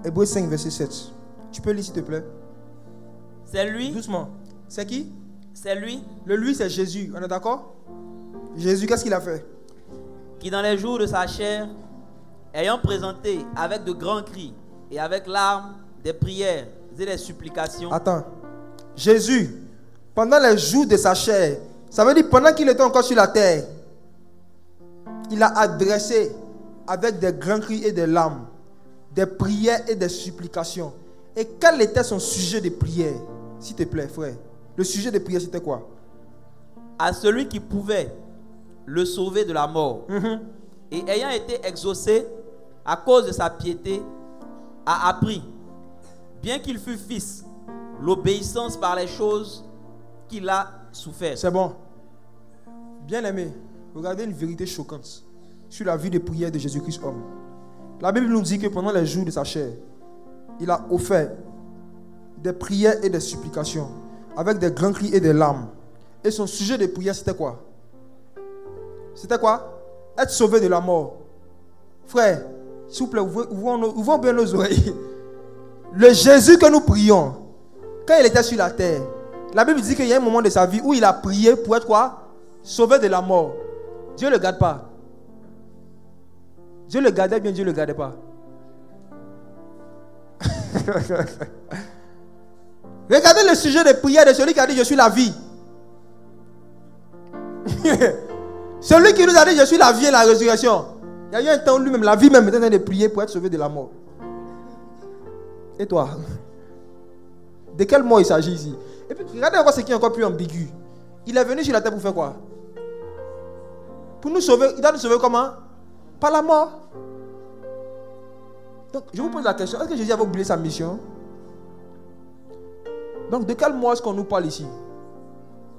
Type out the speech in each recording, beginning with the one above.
Hébreux 5, verset 7. Tu peux lire s'il te plaît? C'est lui. Doucement. C'est qui? C'est lui. Le lui, c'est Jésus. On est d'accord? Jésus, qu'est-ce qu'il a fait? Qui dans les jours de sa chair, ayant présenté avec de grands cris et avec larmes des prières et des supplications. Attends. Jésus, pendant les jours de sa chair, ça veut dire pendant qu'il était encore sur la terre, il a adressé avec des grands cris et des larmes, des prières et des supplications. Et quel était son sujet de prière? S'il te plaît, frère. Le sujet de prière, c'était quoi? À celui qui pouvait le sauver de la mort. Et ayant été exaucé à cause de sa piété, a appris, bien qu'il fût fils, l'obéissance par les choses qu'il a souffert. C'est bon. Bien aimé, regardez une vérité choquante sur la vie de prière de Jésus-Christ homme. La Bible nous dit que pendant les jours de sa chair, il a offert des prières et des supplications avec des grands cris et des larmes. Et son sujet de prière, c'était quoi? C'était quoi? Être sauvé de la mort. Frère, s'il vous plaît, ouvrons bien nos oreilles. Le Jésus que nous prions, quand il était sur la terre, la Bible dit qu'il y a un moment de sa vie où il a prié pour être quoi? Sauvé de la mort. Dieu ne le garde pas. Dieu le gardait bien, Dieu ne le gardait pas. Regardez le sujet de prière de celui qui a dit je suis la vie. Celui qui nous a dit je suis la vie et la résurrection. Il y a eu un temps où lui-même, la vie même, était en train de prier pour être sauvé de la mort. Et toi? De quelle mort il s'agit ici? Et puis regardez encore ce qui est encore plus ambigu. Il est venu sur la terre pour faire quoi? Pour nous sauver. Il doit nous sauver comment? Par la mort. Donc je vous pose la question, est-ce que Jésus avait oublié sa mission? Donc de quelle mort est-ce qu'on nous parle ici?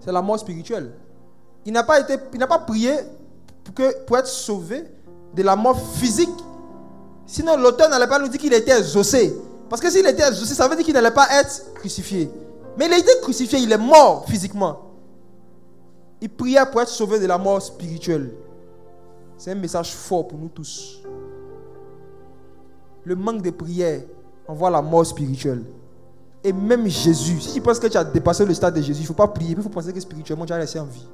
C'est la mort spirituelle. Il n'a pas prié pour être sauvé de la mort physique. Sinon l'auteur n'allait pas nous dire qu'il était exaucé. Parce que s'il était exaucé, ça veut dire qu'il n'allait pas être crucifié. Mais il a été crucifié, il est mort physiquement. Il priait pour être sauvé de la mort spirituelle. C'est un message fort pour nous tous. Le manque de prière envoie la mort spirituelle. Et même Jésus, si tu penses que tu as dépassé le stade de Jésus, il ne faut pas prier, il faut penser que spirituellement tu as resté en vie.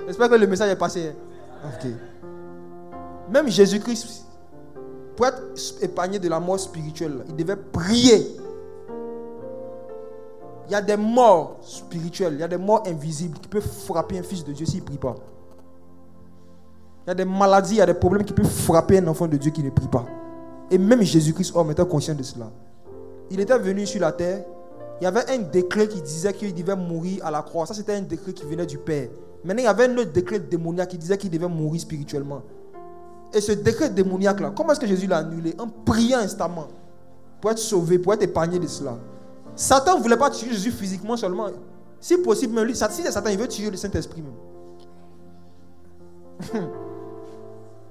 J'espère que le message est passé. Ok. Même Jésus-Christ, pour être épargné de la mort spirituelle, il devait prier. Il y a des morts spirituelles, il y a des morts invisibles qui peuvent frapper un fils de Dieu s'il ne prie pas. Il y a des maladies, il y a des problèmes qui peuvent frapper un enfant de Dieu qui ne prie pas. Et même Jésus-Christ, homme, était conscient de cela. Il était venu sur la terre. Il y avait un décret qui disait qu'il devait mourir à la croix. Ça, c'était un décret qui venait du Père. Maintenant, il y avait un autre décret démoniaque qui disait qu'il devait mourir spirituellement. Et ce décret démoniaque-là, comment est-ce que Jésus l'a annulé? En priant instamment. Pour être sauvé, pour être épargné de cela. Satan ne voulait pas tuer Jésus physiquement seulement. Si possible, même lui, si c'est Satan, il veut tuer le Saint-Esprit même.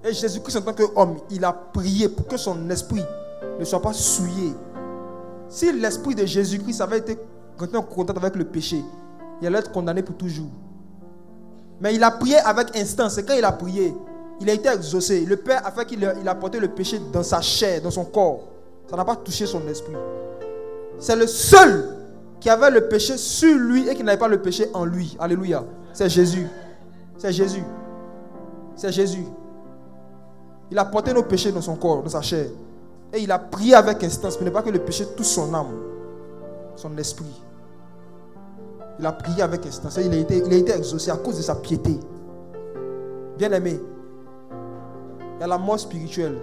Et Jésus-Christ, en tant qu'homme, il a prié pour que son esprit ne soit pas souillé. Si l'esprit de Jésus-Christ avait été en contact avec le péché, il allait être condamné pour toujours. Mais il a prié avec instance. Et quand il a prié, il a été exaucé. Le Père a fait qu'il a porté le péché dans sa chair, dans son corps. Ça n'a pas touché son esprit. C'est le seul qui avait le péché sur lui et qui n'avait pas le péché en lui. Alléluia. C'est Jésus. C'est Jésus. C'est Jésus. Il a porté nos péchés dans son corps, dans sa chair. Et il a prié avec instance. Mais ce n'est pas que le péché touche son âme, son esprit. Il a prié avec instance. Et il a été exaucé à cause de sa piété. Bien aimé, il y a la mort spirituelle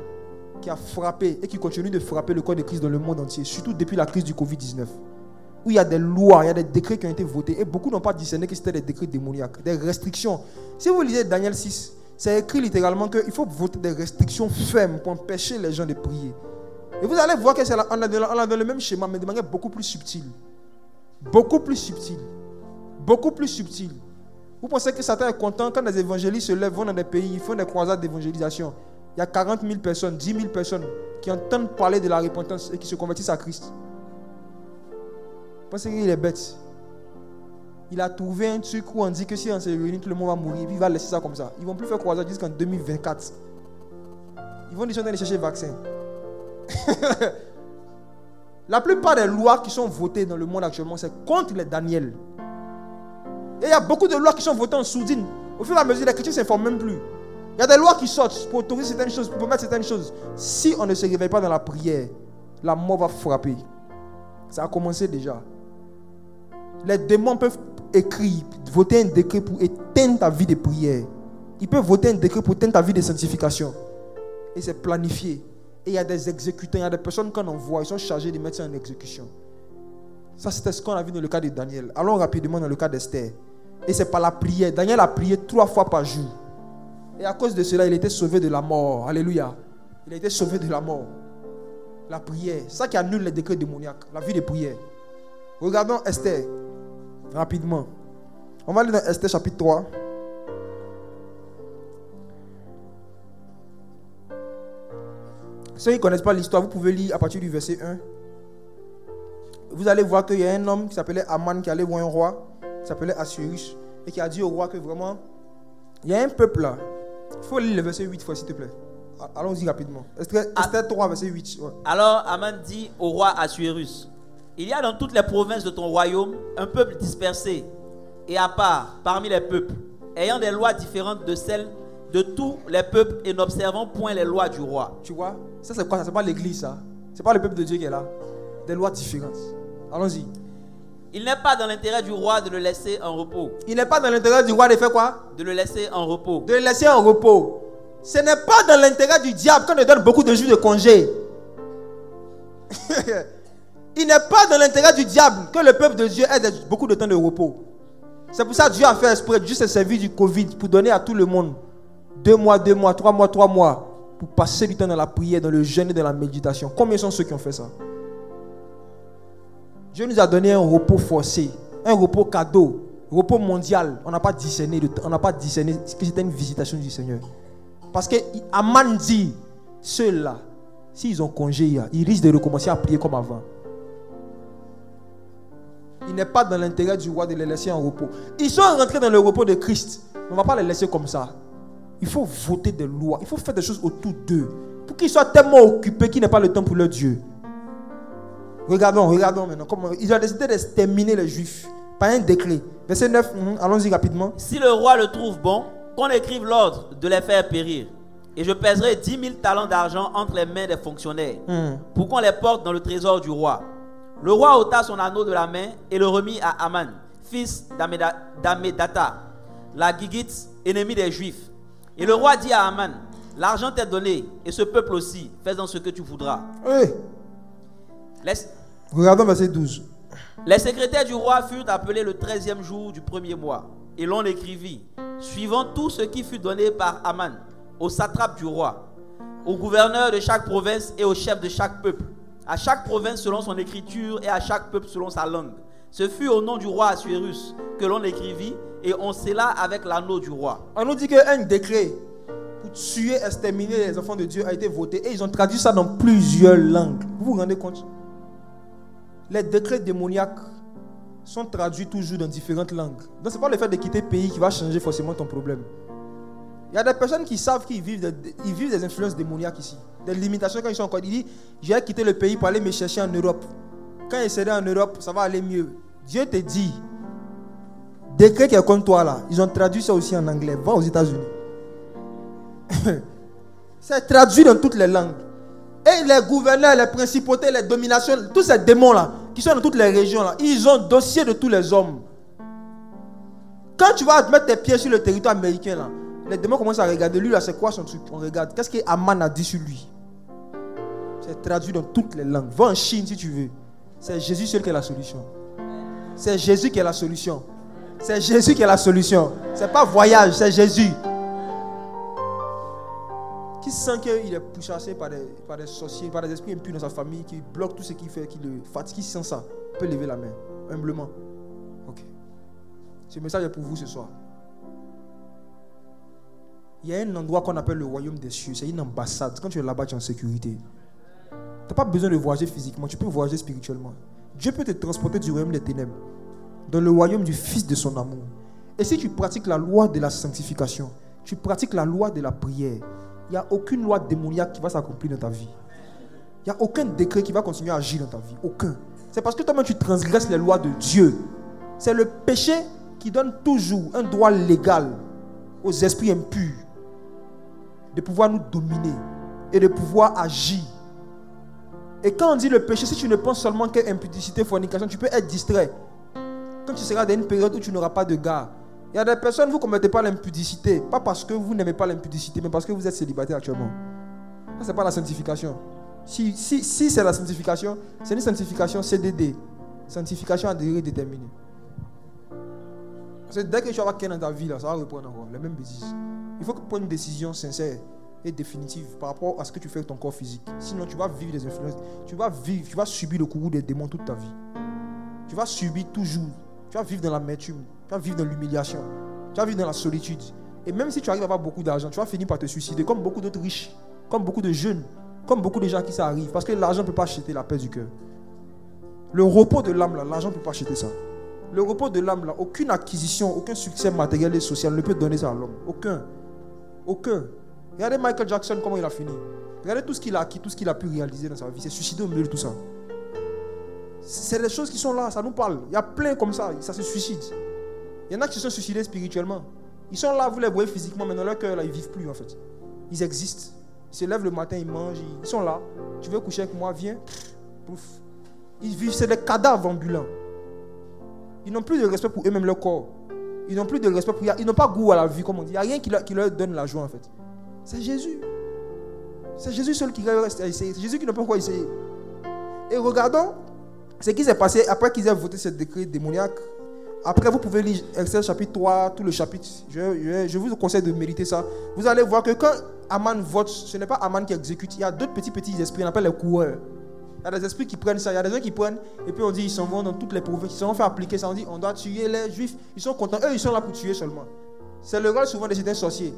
qui a frappé et qui continue de frapper le corps de Christ dans le monde entier. Surtout depuis la crise du Covid-19. Où il y a des lois, il y a des décrets qui ont été votés. Et beaucoup n'ont pas discerné que c'était des décrets démoniaques. Des restrictions. Si vous lisez Daniel 6, c'est écrit littéralement qu'il faut voter des restrictions fermes pour empêcher les gens de prier. Et vous allez voir qu'on est dans le même schéma, mais de manière beaucoup plus subtile. Beaucoup plus subtile. Beaucoup plus subtile. Vous pensez que Satan est content quand les évangélistes se lèvent, vont dans des pays, ils font des croisades d'évangélisation. Il y a 40 000 personnes, 10 000 personnes qui entendent parler de la repentance et qui se convertissent à Christ. Vous pensez qu'il est bête? Il a trouvé un truc où on dit que si on se réunit, tout le monde va mourir. Et puis il va laisser ça comme ça. Ils ne vont plus faire croisade jusqu'en 2024. Ils vont dire qu'ils sont allés chercher le vaccin. La plupart des lois qui sont votées dans le monde actuellement, c'est contre les Daniel. Et il y a beaucoup de lois qui sont votées en sourdine. Au fur et à mesure, les chrétiens ne s'informent même plus. Il y a des lois qui sortent pour autoriser certaines choses, pour permettre certaines choses. Si on ne se réveille pas dans la prière, la mort va frapper. Ça a commencé déjà. Les démons peuvent écrire, voter un décret pour éteindre ta vie de prière. Ils peuvent voter un décret pour éteindre ta vie de sanctification. Et c'est planifié. Et il y a des exécutants, il y a des personnes qu'on envoie, ils sont chargés de mettre ça en exécution. Ça, c'était ce qu'on a vu dans le cas de Daniel. Allons rapidement dans le cas d'Esther. Et c'est par la prière. Daniel a prié 3 fois par jour. Et à cause de cela, il a été sauvé de la mort. Alléluia. Il a été sauvé de la mort. La prière. C'est ça qui annule les décrets démoniaques. La vie de prière. Regardons Esther. Rapidement. On va aller dans Esther chapitre 3. Ceux qui ne connaissent pas l'histoire, vous pouvez lire à partir du verset 1. Vous allez voir qu'il y a un homme qui s'appelait Aman qui allait voir un roi qui s'appelait Assuérus et qui a dit au roi que vraiment il y a un peuple là. Il faut lire le verset 8 fois s'il te plaît. Allons-y rapidement. Esther 3 verset 8. Ouais. Alors Aman dit au roi Assuérus: il y a dans toutes les provinces de ton royaume un peuple dispersé et à part parmi les peuples, ayant des lois différentes de celles de tous les peuples et n'observant point les lois du roi. Tu vois, ça c'est quoi? Ça c'est pas l'église ça. C'est pas le peuple de Dieu qui est là. Des lois différentes. Allons-y. Il n'est pas dans l'intérêt du roi de le laisser en repos. Il n'est pas dans l'intérêt du roi de faire quoi? De le laisser en repos. De le laisser en repos. Ce n'est pas dans l'intérêt du diable qu'on lui donne beaucoup de jours de congé. Il n'est pas dans l'intérêt du diable que le peuple de Dieu ait beaucoup de temps de repos. C'est pour ça que Dieu a fait exprès. Dieu s'est servi du Covid pour donner à tout le monde 2 mois, 2 mois, 3 mois, 3 mois pour passer du temps dans la prière, dans le jeûne et dans la méditation. Combien sont ceux qui ont fait ça? Dieu nous a donné un repos forcé, un repos cadeau, repos mondial. On n'a pas discerné que c'était une visitation du Seigneur. Parce que Aman dit, ceux-là, s'ils ont congé, ils risquent de recommencer à prier comme avant. Il n'est pas dans l'intérêt du roi de les laisser en repos. Ils sont rentrés dans le repos de Christ. On ne va pas les laisser comme ça. Il faut voter des lois. Il faut faire des choses autour d'eux. Pour qu'ils soient tellement occupés qu'ils n'aient pas le temps pour leur Dieu. Regardons maintenant. Comment ils ont décidé d'exterminer les Juifs par un décret. Verset 9, allons-y rapidement. Si le roi le trouve bon, qu'on écrive l'ordre de les faire périr. Et je pèserai 10 000 talents d'argent entre les mains des fonctionnaires pour qu'on les porte dans le trésor du roi. Le roi ôta son anneau de la main et le remit à Aman, fils d'Amedata, la Gigite, ennemi des Juifs. Et le roi dit à Aman: l'argent t'est donné et ce peuple aussi, fais-en ce que tu voudras. Oui. Regardons verset 12. Les secrétaires du roi furent appelés le 13e jour du premier mois. Et l'on écrivit, suivant tout ce qui fut donné par Aman, au satrape du roi, au gouverneur de chaque province et au chef de chaque peuple, à chaque province selon son écriture et à chaque peuple selon sa langue. Ce fut au nom du roi Assuérus que l'on écrivit et on scella avec l'anneau du roi. On nous dit qu'un décret pour tuer, exterminer les enfants de Dieu a été voté et ils ont traduit ça dans plusieurs langues. Vous vous rendez compte? Les décrets démoniaques sont traduits toujours dans différentes langues. Donc ce n'est pas le fait de quitter le pays qui va changer forcément ton problème. Il y a des personnes qui savent qu'ils vivent des influences démoniaques ici. Des limitations quand ils sont encore. Ils disent, j'ai quitté le pays pour aller me chercher en Europe. Quand ils seront en Europe, ça va aller mieux. Dieu te dit, décret qui est comme toi là, ils ont traduit ça aussi en anglais. Va aux États-Unis. C'est traduit dans toutes les langues. Et les gouverneurs, les principautés, les dominations, tous ces démons-là, qui sont dans toutes les régions-là, ils ont dossier de tous les hommes. Quand tu vas mettre tes pieds sur le territoire américain, là, les démons commencent à regarder. Lui, là, c'est quoi son truc? On regarde. Qu'est-ce qu'Aman a dit sur lui? C'est traduit dans toutes les langues. Va en Chine si tu veux. C'est Jésus seul qui est la solution. C'est Jésus qui est la solution. C'est Jésus qui est la solution. C'est pas voyage, c'est Jésus. Qui sent qu'il est pourchassé par des sorciers, par des esprits impurs dans sa famille, qui bloquent tout ce qu'il fait, qui le fatigue, qui sent ça, peut lever la main, humblement. Ok. Ce message est pour vous ce soir. Il y a un endroit qu'on appelle le royaume des cieux. C'est une ambassade. Quand tu es là-bas, tu es en sécurité. Tu n'as pas besoin de voyager physiquement, tu peux voyager spirituellement. Dieu peut te transporter du royaume des ténèbres dans le royaume du Fils de son amour. Et si tu pratiques la loi de la sanctification, tu pratiques la loi de la prière, il n'y a aucune loi démoniaque qui va s'accomplir dans ta vie. Il n'y a aucun décret qui va continuer à agir dans ta vie. Aucun. C'est parce que toi-même tu transgresses les lois de Dieu. C'est le péché qui donne toujours un droit légal aux esprits impurs de pouvoir nous dominer et de pouvoir agir. Et quand on dit le péché, si tu ne penses seulement qu'à impudicité, fornication, tu peux être distrait. Quand tu seras dans une période où tu n'auras pas de gars. Il y a des personnes, vous ne commettez pas l'impudicité, pas parce que vous n'aimez pas l'impudicité, mais parce que vous êtes célibataire actuellement. Ça, ce n'est pas la sanctification. Si c'est la sanctification, c'est une sanctification CDD. Sanctification à durée déterminée. Parce que dès que tu vas avoir quelqu'un dans ta vie, là, ça va reprendre encore les mêmes bêtises. Il faut que tu prennes une décision sincère et définitive par rapport à ce que tu fais avec ton corps physique. Sinon, tu vas vivre des influences. Tu vas subir le courroux des démons toute ta vie. Tu vas subir toujours. Tu vas vivre dans l'amertume. Tu vas vivre dans l'humiliation. Tu vas vivre dans la solitude. Et même si tu arrives à avoir beaucoup d'argent, tu vas finir par te suicider, comme beaucoup d'autres riches, comme beaucoup de jeunes, comme beaucoup de gens à qui ça arrive. Parce que l'argent ne peut pas acheter la paix du cœur. Le repos de l'âme, là, l'argent ne peut pas acheter ça. Le repos de l'âme, là, aucune acquisition, aucun succès matériel et social ne peut donner ça à l'homme. Aucun. Aucun. Regardez Michael Jackson, comment il a fini. Regardez tout ce qu'il a acquis, tout ce qu'il a pu réaliser dans sa vie. C'est suicidé au milieu de tout ça. C'est des choses qui sont là, ça nous parle. Il y a plein comme ça se suicide. Il y en a qui se sont suicidés spirituellement. Ils sont là, vous les voyez physiquement, mais dans leur cœur, là, ils ne vivent plus en fait. Ils existent. Ils se lèvent le matin, ils mangent, ils sont là. Tu veux coucher avec moi, viens. Pouf. Ils vivent, c'est des cadavres ambulants. Ils n'ont plus de respect pour eux-mêmes, leur corps. Ils n'ont plus de respect pour eux. Ils n'ont pas goût à la vie, comme on dit. Il n'y a rien qui leur donne la joie en fait. C'est Jésus. C'est Jésus seul qui reste à essayer. C'est Jésus qui n'a pas quoi essayer. Et regardons ce qui s'est passé après qu'ils aient voté ce décret démoniaque. Après, vous pouvez lire Exode chapitre 3, tout le chapitre. Je vous conseille de méditer ça. Vous allez voir que quand Aman vote, ce n'est pas Aman qui exécute. Il y a d'autres petits esprits, on appelle les coureurs. Il y a des esprits qui prennent ça. Il y a des gens qui prennent, et puis on dit, ils s'en vont dans toutes les provinces. Ils s'en vont faire appliquer ça. On dit, on doit tuer les juifs. Ils sont contents. Eux, ils sont là pour tuer seulement. C'est le rôle souvent de certains sorciers.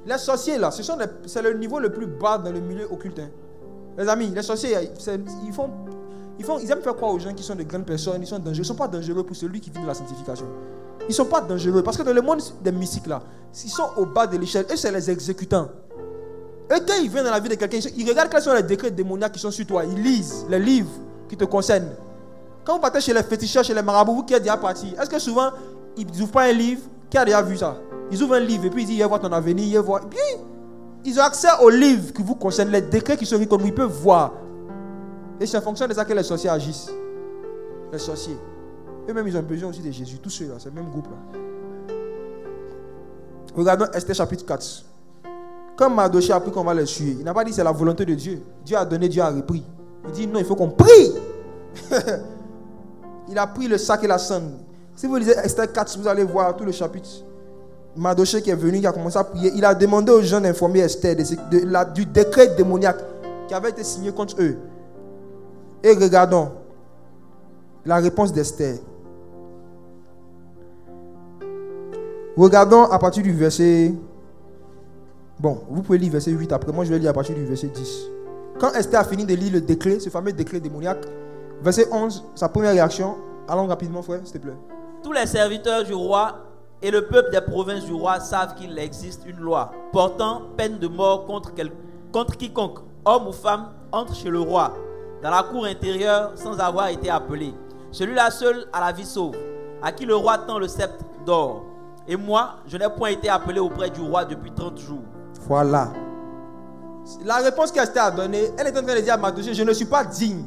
Les sorciers, là, c'est le niveau le plus bas dans le milieu occulte. Hein. Les amis, les sorciers, ils aiment faire croire aux gens qui sont de grandes personnes, ils sont dangereux. Ils ne sont pas dangereux pour celui qui vit de la sanctification. Ils ne sont pas dangereux. Parce que dans le monde des mystiques, là, ils sont au bas de l'échelle. Eux, c'est les exécutants. Et quand ils viennent dans la vie de quelqu'un, ils regardent quels sont les décrets démoniaques qui sont sur toi. Ils lisent les livres qui te concernent. Quand vous partez chez les fétichistes, chez les marabouts, vous qui êtes déjà partis, est-ce que souvent, ils n'ouvrent pas un livre? Qui a déjà vu ça? Ils ouvrent un livre et puis ils disent, il va voir ton avenir, il va voir. Et puis, ils ont accès aux livres qui vous concernent, les décrets qui sont écrits comme ils peuvent voir. Et c'est en fonction de ça que les sorciers agissent. Les sorciers. Eux-mêmes, ils ont besoin aussi de Jésus. Tous ceux-là, c'est le même groupe-là. Regardons Esther chapitre 4. Quand Mardochée a appris qu'on va les tuer, il n'a pas dit c'est la volonté de Dieu. Dieu a donné, Dieu a repris. Il dit non, il faut qu'on prie. Il a pris le sac et la cendre. Si vous lisez Esther 4, vous allez voir tout le chapitre. Mardochée qui est venu, qui a commencé à prier, il a demandé aux gens d'informer Esther du décret démoniaque qui avait été signé contre eux. Et regardons la réponse d'Esther. Regardons à partir du verset... Bon, vous pouvez lire verset 8 après. Moi, je vais lire à partir du verset 10. Quand Esther a fini de lire le décret, ce fameux décret démoniaque, verset 11, sa première réaction. Allons rapidement, frère, s'il te plaît. Tous les serviteurs du roi et le peuple des provinces du roi savent qu'il existe une loi portant peine de mort contre quiconque, homme ou femme, entre chez le roi, dans la cour intérieure, sans avoir été appelé. Celui-là seul a la vie sauve, à qui le roi tend le sceptre d'or. Et moi, je n'ai point été appelé auprès du roi depuis 30 jours. Voilà. La réponse qu'Esther a donnée, elle est en train de dire à Mardochée, je ne suis pas digne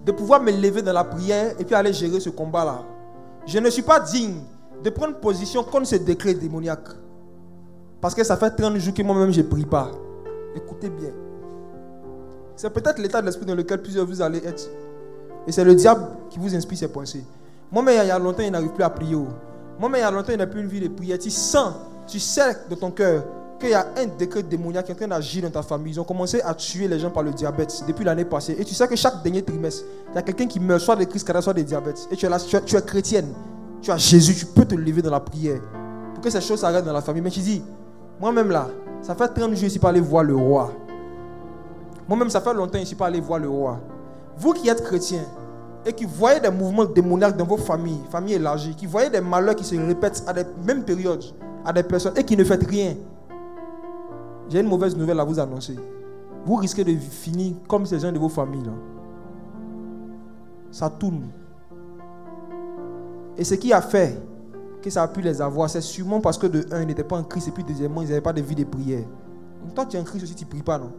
de pouvoir me lever dans la prière et puis aller gérer ce combat-là. Je ne suis pas digne de prendre position contre ce décret démoniaque. Parce que ça fait 30 jours que moi-même je ne prie pas. Écoutez bien. C'est peut-être l'état de l'esprit dans lequel plusieurs de vous allez être. Et c'est le diable qui vous inspire ces pensées. Moi-même, il y a longtemps, il n'arrive plus à prier. Moi-même, il y a longtemps, il n'a plus une vie de prière. Tu sens, tu sais dans ton cœur qu'il y a un décret démoniaque qui est en train d'agir dans ta famille. Ils ont commencé à tuer les gens par le diabète depuis l'année passée. Et tu sais que chaque dernier trimestre, il y a quelqu'un qui meurt soit de crise cardiaque, soit de diabète. Et tu es là, tu es chrétienne. Tu as Jésus, tu peux te lever dans la prière pour que ces choses s'arrêtent dans la famille. Mais tu dis, moi-même là, ça fait 30 jours que je ne suis pas allé voir le roi. Moi-même, ça fait longtemps que je ne suis pas allé voir le roi. Vous qui êtes chrétiens et qui voyez des mouvements démoniaques dans vos familles élargies, qui voyez des malheurs qui se répètent à des mêmes périodes, à des personnes et qui ne faites rien, j'ai une mauvaise nouvelle à vous annoncer. vous risquez de finir comme ces gens de vos familles. Là. Ça tourne. Et ce qui a fait que ça a pu les avoir, c'est sûrement parce que de un, ils n'étaient pas en Christ, et puis deuxièmement, ils n'avaient pas de vie de prière. Donc toi, tu es en Christ aussi, tu ne pries pas, non?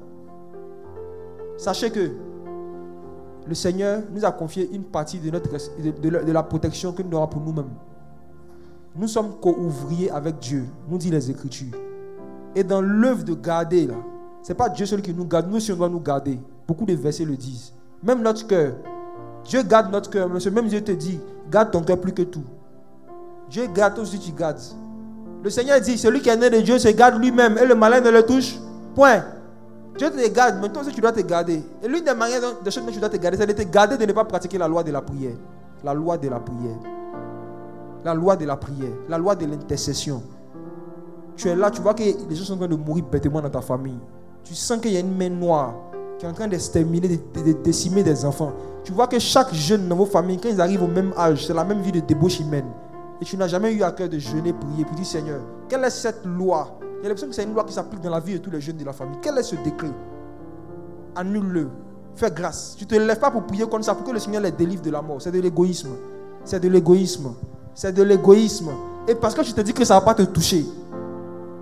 Sachez que le Seigneur nous a confié une partie de la protection que nous aurons pour nous-mêmes. Nous sommes co-ouvriers avec Dieu, nous dit les Écritures. Et dans l'œuvre de garder, là, ce n'est pas Dieu seul qui nous garde, nous aussi on doit nous garder. Beaucoup de versets le disent. Même notre cœur. Dieu garde notre cœur, mais ce même Dieu te dit, garde ton cœur plus que tout. Dieu garde toi aussi, tu gardes. Le Seigneur dit, celui qui est né de Dieu se garde lui-même et le malin ne le touche. Point. Dieu te garde, mais toi aussi tu dois te garder. Et l'une des manières de choses que tu dois te garder, c'est de te garder de ne pas pratiquer la loi de la prière. La loi de la prière. La loi de la prière. La loi de l'intercession. Tu es là, tu vois que les gens sont en train de mourir bêtement dans ta famille. Tu sens qu'il y a une main noire qui est en train d'exterminer, de décimer des enfants. Tu vois que chaque jeune dans vos familles, quand ils arrivent au même âge, c'est la même vie de débauche humaine. Et tu n'as jamais eu à cœur de jeûner, prier pour dire Seigneur, quelle est cette loi? Il y a l'impression que c'est une loi qui s'applique dans la vie de tous les jeunes de la famille. Quel est ce décret? Annule-le. Fais grâce. Tu ne te lèves pas pour prier comme ça, pour que le Seigneur les délivre de la mort. C'est de l'égoïsme. C'est de l'égoïsme. C'est de l'égoïsme. Et parce que tu te dis que ça ne va pas te toucher.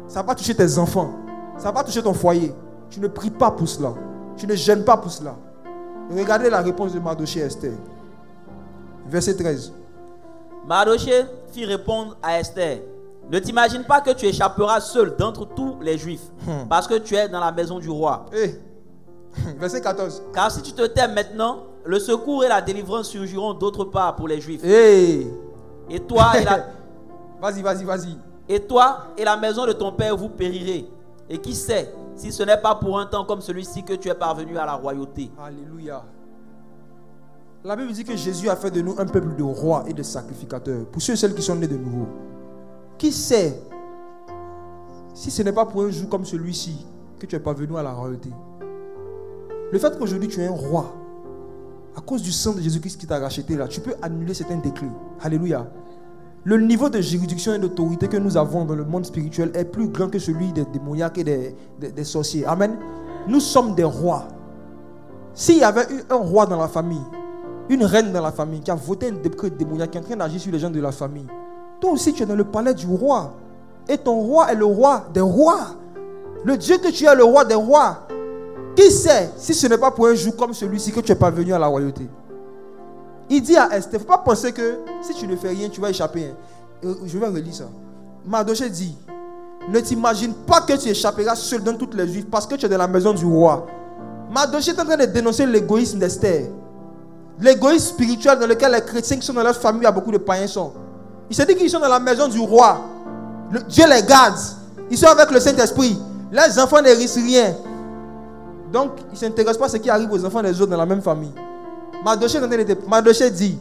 Ça ne va pas toucher tes enfants. Ça ne va pas toucher ton foyer. Tu ne pries pas pour cela. Tu ne gênes pas pour cela. Regardez la réponse de Mardochée à Esther. Verset 13. Mardochée fit répondre à Esther: ne t'imagine pas que tu échapperas seul d'entre tous les Juifs, parce que tu es dans la maison du roi. Verset 14. Car si tu te tais maintenant, le secours et la délivrance surgiront d'autre part pour les Juifs. Et toi et la... Vas-y. Et toi et la maison de ton père, vous périrez. Et qui sait si ce n'est pas pour un temps comme celui-ci que tu es parvenu à la royauté. Alléluia. La Bible dit que Jésus a fait de nous un peuple de rois et de sacrificateurs. Pour ceux et celles qui sont nés de nouveau. Qui sait si ce n'est pas pour un jour comme celui-ci que tu es parvenu à la royauté. Le fait qu'aujourd'hui tu es un roi, à cause du sang de Jésus-Christ qui t'a racheté là, tu peux annuler certains décrets. Alléluia. Le niveau de juridiction et d'autorité que nous avons dans le monde spirituel est plus grand que celui des démoniaques et des sorciers. Amen. Nous sommes des rois. S'il y avait eu un roi dans la famille, une reine dans la famille qui a voté un décret démoniaque qui est en train d'agir sur les gens de la famille, toi aussi tu es dans le palais du roi. Et ton roi est le roi des rois. Le Dieu que tu es, le roi des rois. Qui sait si ce n'est pas pour un jour comme celui-ci que tu es parvenu à la royauté. Il dit à Esther, il ne faut pas penser que si tu ne fais rien, tu vas échapper. Je vais relire ça. Mardochée dit, ne t'imagine pas que tu échapperas seul dans toutes les Juifs parce que tu es dans la maison du roi. Mardochée est en train de dénoncer l'égoïsme d'Esther. L'égoïsme spirituel dans lequel les chrétiens qui sont dans leur famille, il y a beaucoup de païens sont. Il se dit qu'ils sont dans la maison du roi. Dieu les garde. Ils sont avec le Saint-Esprit. Les enfants ne risquent rien. Donc, ils ne s'intéressent pas à ce qui arrive aux enfants des autres dans la même famille. Mardochée dit,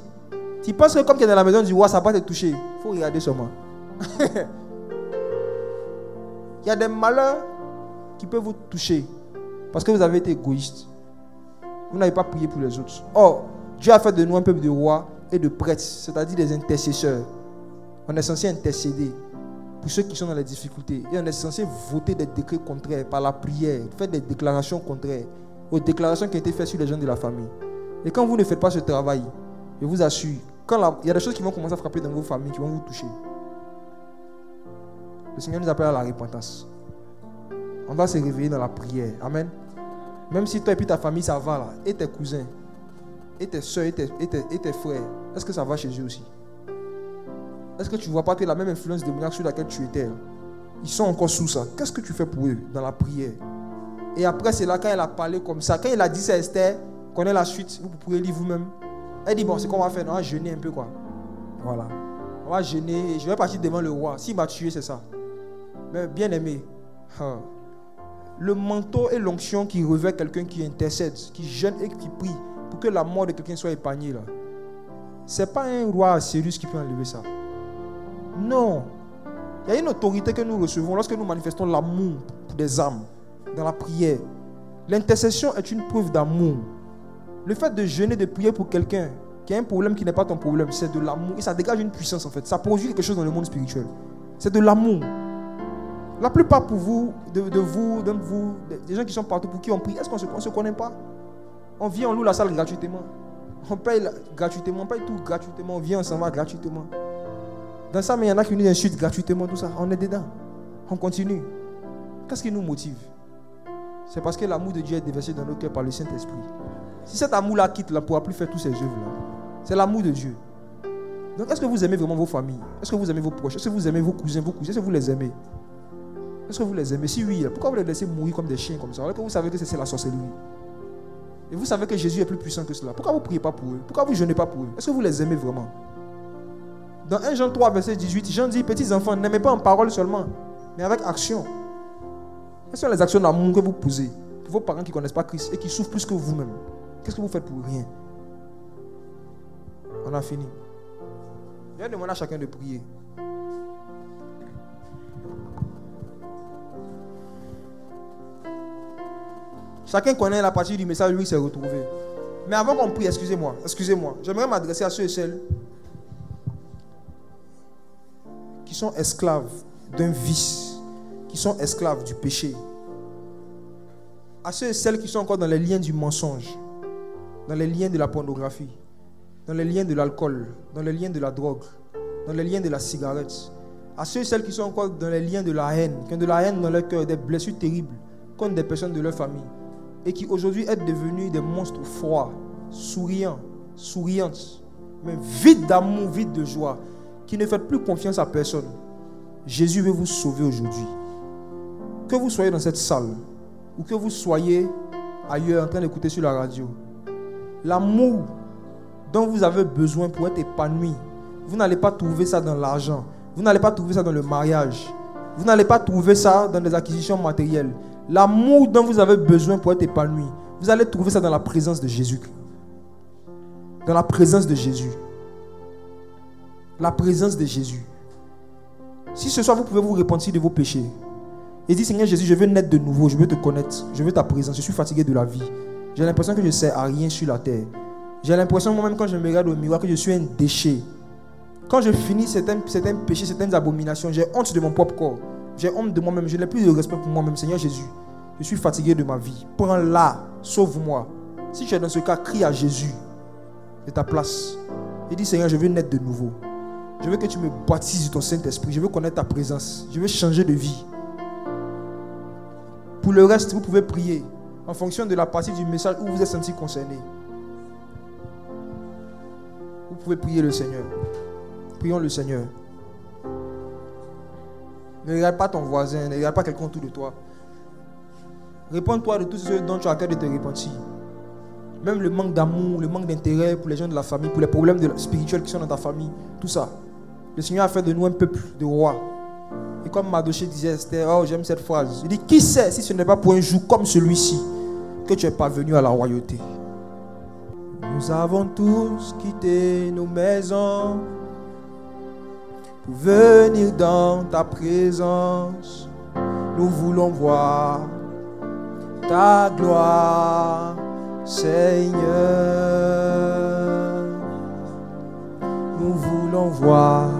tu penses que comme tu es dans la maison du roi, ça va pas te toucher. Il faut regarder seulement. Il y a des malheurs qui peuvent vous toucher parce que vous avez été égoïste. Vous n'avez pas prié pour les autres. Or, Dieu a fait de nous un peuple de rois et de prêtres, c'est-à-dire des intercesseurs. On est censé intercéder pour ceux qui sont dans les difficultés. Et on est censé voter des décrets contraires par la prière, faire des déclarations contraires aux déclarations qui ont été faites sur les gens de la famille. Et quand vous ne faites pas ce travail, je vous assure, il y a des choses qui vont commencer à frapper dans vos familles, qui vont vous toucher. Le Seigneur nous appelle à la repentance. On doit se réveiller dans la prière. Amen. Même si toi et puis ta famille ça va là, et tes cousins, et tes soeurs, et tes frères, est-ce que ça va chez eux aussi? Est-ce que tu ne vois pas que la même influence démoniaque sur laquelle tu étais là, ils sont encore sous ça? Qu'est-ce que tu fais pour eux dans la prière? Et après c'est là quand elle a parlé comme ça, quand il a dit ça à Esther, connaît la suite, vous pouvez lire vous-même. Elle dit bon, c'est qu'on va faire, on va jeûner un peu quoi. Voilà. On va jeûner, je vais partir devant le roi. S'il m'a tué, c'est ça. Mais bien aimé, le manteau et l'onction qui revêt quelqu'un qui intercède, qui jeûne et qui prie pour que la mort de quelqu'un soit épargnée là, c'est pas un roi sérieux qui peut enlever ça. Non. Il y a une autorité que nous recevons lorsque nous manifestons l'amour pour des âmes dans la prière. L'intercession est une preuve d'amour. Le fait de jeûner, de prier pour quelqu'un qui a un problème qui n'est pas ton problème, c'est de l'amour. Et ça dégage une puissance en fait. Ça produit quelque chose dans le monde spirituel. C'est de l'amour. La plupart pour vous, des gens qui sont partout, pour qui on prie, est-ce qu'on ne se connaît pas? On vient, on loue la salle gratuitement. On paye gratuitement, on paye tout gratuitement, on vient, on s'en va gratuitement. Dans ça, mais il y en a qui nous insultent gratuitement, tout ça. On est dedans. On continue. Qu'est-ce qui nous motive? C'est parce que l'amour de Dieu est déversé dans nos cœurs par le Saint-Esprit. Si cet amour-là quitte, on ne pourra plus faire toutes ces œuvres-là. C'est l'amour de Dieu. Donc, est-ce que vous aimez vraiment vos familles? Est-ce que vous aimez vos proches? Est-ce que vous aimez vos cousins, est-ce que vous les aimez? Est-ce que vous les aimez? Si oui, pourquoi vous les laissez mourir comme des chiens comme ça? Alors que vous savez que c'est la sorcellerie. Et vous savez que Jésus est plus puissant que cela. Pourquoi vous ne priez pas pour eux? Pourquoi vous ne jeûnez pas pour eux? Est-ce que vous les aimez vraiment? Dans 1 Jean 3, verset 18, Jean dit, petits enfants, n'aimez pas en parole seulement, mais avec action. Quelles sont les actions d'amour que vous posez pour vos parents qui ne connaissent pas Christ et qui souffrent plus que vous-même? Qu'est-ce que vous faites pour rien? On a fini. Je vais demander à chacun de prier. Chacun connaît la partie du message où il s'est retrouvé. Mais avant qu'on prie, excusez-moi, j'aimerais m'adresser à ceux et celles qui sont esclaves d'un vice, qui sont esclaves du péché. À ceux et celles qui sont encore dans les liens du mensonge, dans les liens de la pornographie, dans les liens de l'alcool, dans les liens de la drogue, dans les liens de la cigarette. À ceux et celles qui sont encore dans les liens de la haine, qui ont de la haine dans leur cœur, des blessures terribles contre des personnes de leur famille, et qui aujourd'hui sont devenus des monstres froids, souriants, souriantes, mais vides d'amour, vides de joie, qui ne faites plus confiance à personne. Jésus veut vous sauver aujourd'hui. Que vous soyez dans cette salle, ou que vous soyez ailleurs en train d'écouter sur la radio, l'amour dont vous avez besoin pour être épanoui, vous n'allez pas trouver ça dans l'argent, vous n'allez pas trouver ça dans le mariage, vous n'allez pas trouver ça dans les acquisitions matérielles. L'amour dont vous avez besoin pour être épanoui, vous allez trouver ça dans la présence de Jésus. Dans la présence de Jésus. La présence de Jésus. Si ce soir vous pouvez vous repentir de vos péchés et dire, Seigneur Jésus, je veux naître de nouveau, je veux te connaître, je veux ta présence, je suis fatigué de la vie. J'ai l'impression que je ne sers à rien sur la terre. J'ai l'impression moi-même quand je me regarde au miroir que je suis un déchet. Quand je finis certains péchés, certaines abominations, j'ai honte de mon propre corps. J'ai honte de moi-même, je n'ai plus de respect pour moi-même. Seigneur Jésus, je suis fatigué de ma vie. Prends-la, sauve-moi. Si tu es dans ce cas, crie à Jésus de ta place. Et dis, Seigneur, je veux naître de nouveau. Je veux que tu me baptises de ton Saint-Esprit. Je veux connaître ta présence. Je veux changer de vie. Pour le reste, vous pouvez prier en fonction de la partie du message où vous êtes senti concerné. Vous pouvez prier le Seigneur. Prions le Seigneur. Ne regarde pas ton voisin, ne regarde pas quelqu'un autour de toi. Réponds-toi de tout ce dont tu as à cœur de te repentir. Même le manque d'amour, le manque d'intérêt pour les gens de la famille, pour les problèmes spirituels qui sont dans ta famille, tout ça. Le Seigneur a fait de nous un peuple de rois. Et comme Mardochée disait, Esther, oh j'aime cette phrase. Il dit, qui sait si ce n'est pas pour un jour comme celui-ci que tu es parvenu à la royauté. Nous avons tous quitté nos maisons pour venir dans ta présence. Nous voulons voir ta gloire, Seigneur. Nous voulons voir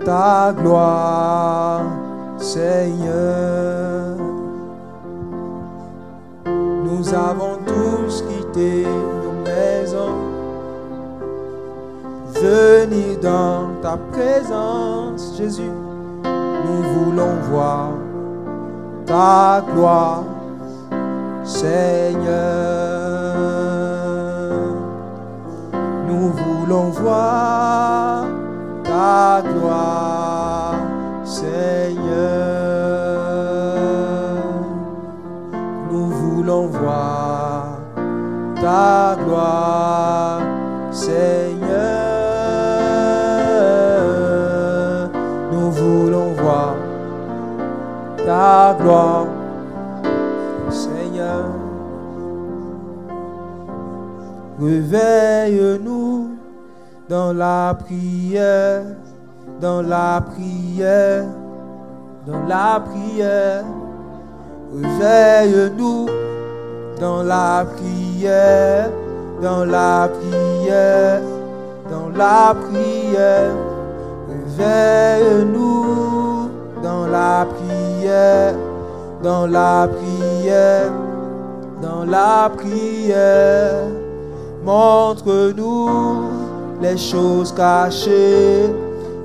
ta gloire, Seigneur. Nous avons tous quitté nos maisons, venir dans ta présence, Jésus. Nous voulons voir ta gloire, Seigneur. Nous voulons voir ta gloire, Seigneur. Nous voulons voir ta gloire, Seigneur. Nous voulons voir ta gloire, Seigneur. Réveille-nous dans la prière, dans la prière, dans la prière. Réveille-nous dans la prière, dans la prière, dans la prière. Réveille-nous dans la prière, dans la prière, dans la prière. Montre-nous les choses cachées,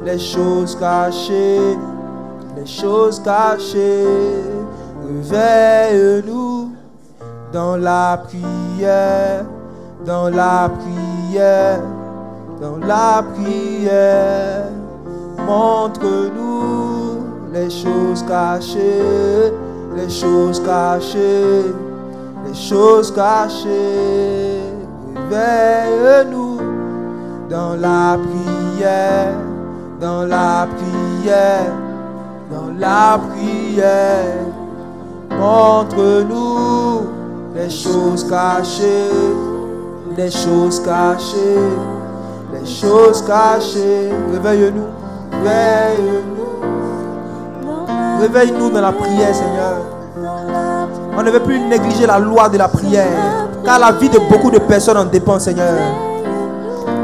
les choses cachées, les choses cachées. Réveille-nous dans la prière, dans la prière, dans la prière. Montre-nous les choses cachées, les choses cachées, les choses cachées. Réveille-nous dans la prière, dans la prière, dans la prière. Montre-nous les choses cachées, les choses cachées, les choses cachées. Réveille-nous, réveille-nous. Réveille-nous dans la prière, Seigneur. On ne veut plus négliger la loi de la prière, car la vie de beaucoup de personnes en dépend, Seigneur.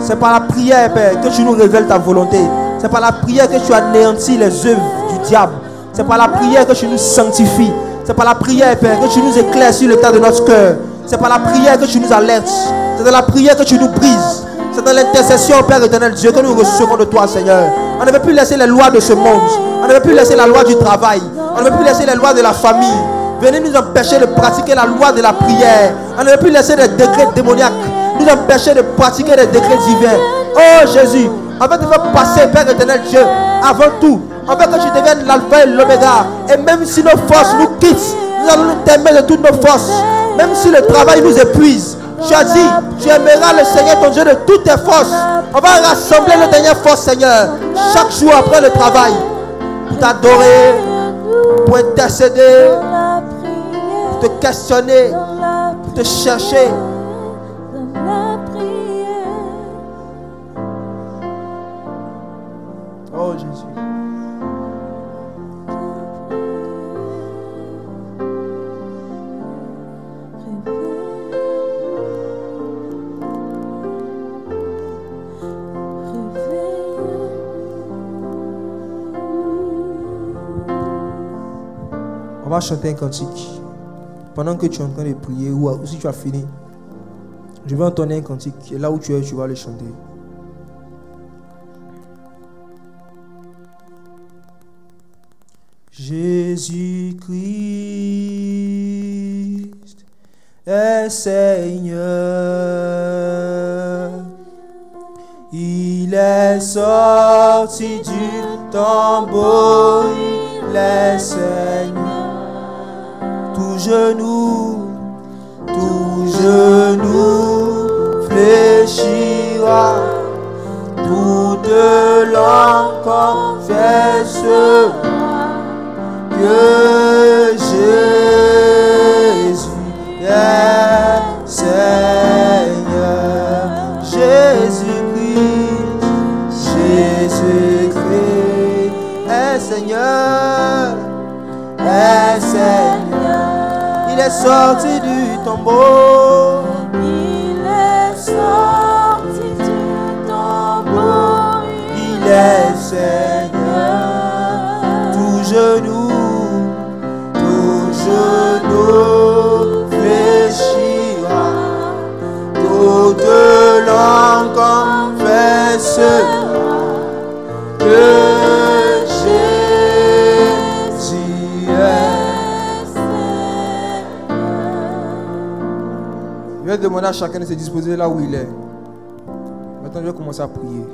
C'est par la prière, Père, que tu nous révèles ta volonté. C'est par la prière que tu anéantis les œuvres du diable. C'est par la prière que tu nous sanctifies. C'est par la prière, Père, que tu nous éclaircis l'état de notre cœur. C'est par la prière que tu nous alertes. C'est dans la prière que tu nous brises. C'est dans l'intercession, Père éternel Dieu, que nous recevons de toi, Seigneur. On ne veut plus laisser les lois de ce monde. On ne veut plus laisser la loi du travail. On ne veut plus laisser les lois de la famille. Venez nous empêcher de pratiquer la loi de la prière. On ne veut plus laisser des décrets démoniaques nous empêcher de pratiquer les décrets divins. Oh Jésus, on veut te faire passer, Père éternel Dieu, avant tout. On veut que tu deviennes l'alpha et l'oméga. Et même si nos forces nous quittent, nous allons nous t'aimer de toutes nos forces. Même si le travail nous épuise, tu as dit, tu aimeras le Seigneur ton Dieu de toutes tes forces. On va rassembler nos dernières forces, Seigneur, chaque jour après le travail, pour t'adorer, pour intercéder, pour te questionner, pour te chercher. Oh Jésus. On va chanter un cantique. Pendant que tu es en train de prier, ou si tu as fini, je vais entonner un cantique. Et là où tu es, tu vas le chanter. Jésus-Christ est Seigneur. Il est sorti du tombeau, il est Seigneur. Tout genou fléchira, toute langue confessera que Jésus est Seigneur. Jésus-Christ est Seigneur, est Seigneur. Il est sorti du tombeau. Il est sorti du tombeau. Il est Seigneur. Tout genou fléchira, toute langue confessera que Jésus est Seigneur. Je vais demander à chacun de se disposer là où il est. Maintenant, je vais commencer à prier.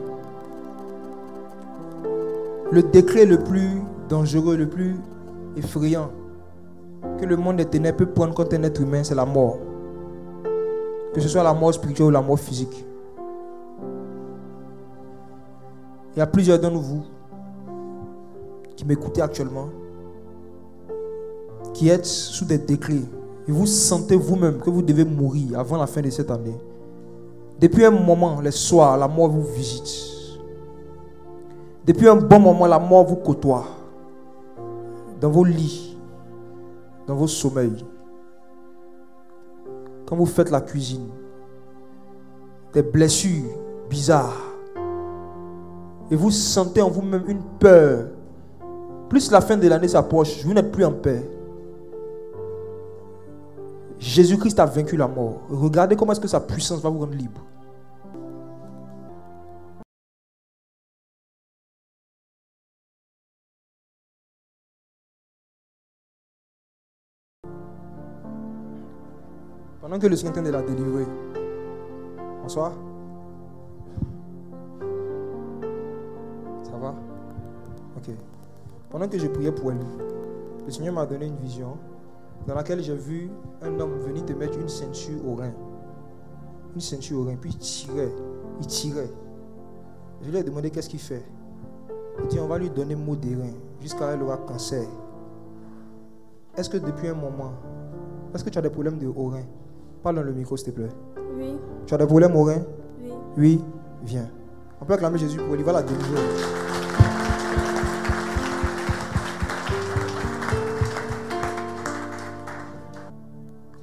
Le décret le plus dangereux, le plus effrayant que le monde des ténèbres peut prendre contre un être humain, c'est la mort. Que ce soit la mort spirituelle ou la mort physique. Il y a plusieurs d'entre vous qui m'écoutez actuellement, qui êtes sous des décrets et vous sentez vous-même que vous devez mourir avant la fin de cette année. Depuis un moment, les soirs, la mort vous visite. Depuis un bon moment, la mort vous côtoie. Dans vos lits, dans vos sommeils. Quand vous faites la cuisine, des blessures bizarres. Et vous sentez en vous-même une peur Plus la fin de l'année s'approche, vous n'êtes plus en paix. Jésus-Christ a vaincu la mort. Regardez comment est-ce que sa puissance va vous rendre libre. Pendant que le Seigneur est en train de la délivrer. Bonsoir. Ça va? Ok. Pendant que je priais pour elle, le Seigneur m'a donné une vision dans laquelle j'ai vu un homme venir te mettre une ceinture au rein. Une ceinture au rein. Puis il tirait. Il tirait. Je lui ai demandé qu'est-ce qu'il fait. Il dit on va lui donner mot des reins jusqu'à elle aura cancer. Est-ce que depuis un moment, est-ce que tu as des problèmes de au rein? Parle dans le micro s'il te plaît. Oui. Tu as des problèmes au rein? Oui. Oui. Viens. On peut acclamer Jésus pour lui. Il va la délivrer.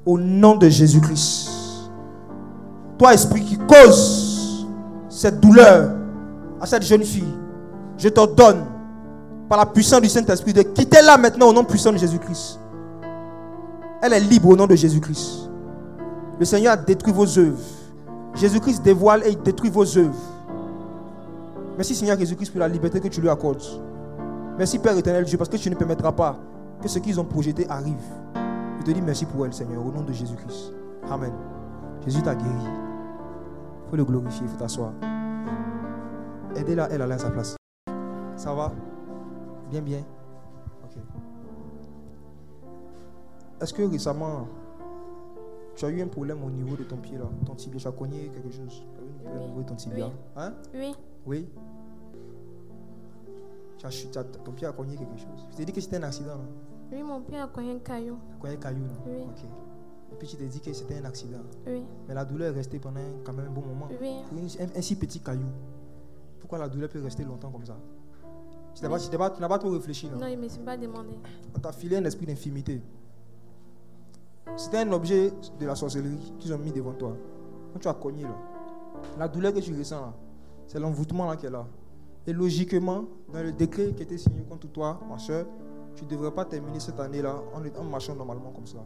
Au nom de Jésus-Christ. Toi, esprit qui cause cette douleur à cette jeune fille, je t'ordonne, par la puissance du Saint-Esprit, de quitter là maintenant au nom puissant de Jésus-Christ. Elle est libre au nom de Jésus-Christ. Le Seigneur a détruit vos œuvres. Jésus-Christ dévoile et il détruit vos œuvres. Merci Seigneur Jésus-Christ pour la liberté que tu lui accordes. Merci Père éternel Dieu, parce que tu ne permettras pas que ce qu'ils ont projeté arrive. Je te dis merci pour elle, Seigneur, au nom de Jésus-Christ. Amen. Jésus t'a guéri. Il faut le glorifier, il faut t'asseoir. Aidez-la, elle, à aller à sa place. Ça va? Bien, bien. Ok. Est-ce que récemment, tu as eu un problème au niveau de ton pied là? Ton tibia, tu as cogné quelque chose? Tu as eu un problème au niveau de ton tibia? Oui. Hein? Oui. Oui. Ton pied a cogné quelque chose. Je t'ai dit que c'était un accident là. Oui, mon pied a cogné un caillou. Cogné un caillou là? Oui. Ok. Et puis tu t'es dit que c'était un accident. Oui. Mais la douleur est restée pendant quand même un bon moment. Oui. Pour un si petit caillou. Pourquoi la douleur peut rester longtemps comme ça? Tu n'as pas trop réfléchi là? Non, il ne me suis pas demandé. On t'a filé un esprit d'infimité. C'était un objet de la sorcellerie qu'ils ont mis devant toi. Quand tu as cogné là, la douleur que tu ressens là, c'est l'envoûtement là qui est là. Et logiquement, dans le décret qui était signé contre toi, ma soeur, tu ne devrais pas terminer cette année là en marchant normalement comme ça.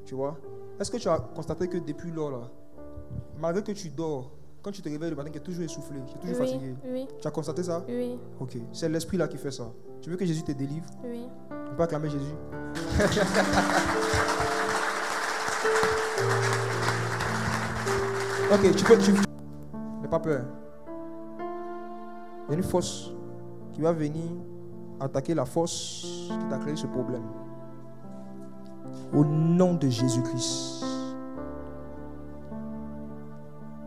Tu vois? Est-ce que tu as constaté que depuis lors là, malgré que tu dors, quand tu te réveilles le matin, tu es toujours essoufflé, tu es toujours fatigué? Oui. Tu as constaté ça? Oui. Ok. C'est l'esprit là qui fait ça. Tu veux que Jésus te délivre? Oui. On peut acclamer Jésus. Ok, tu peux. N'aie pas peur. Il y a une force qui va venir attaquer la force qui t'a créé ce problème. Au nom de Jésus-Christ.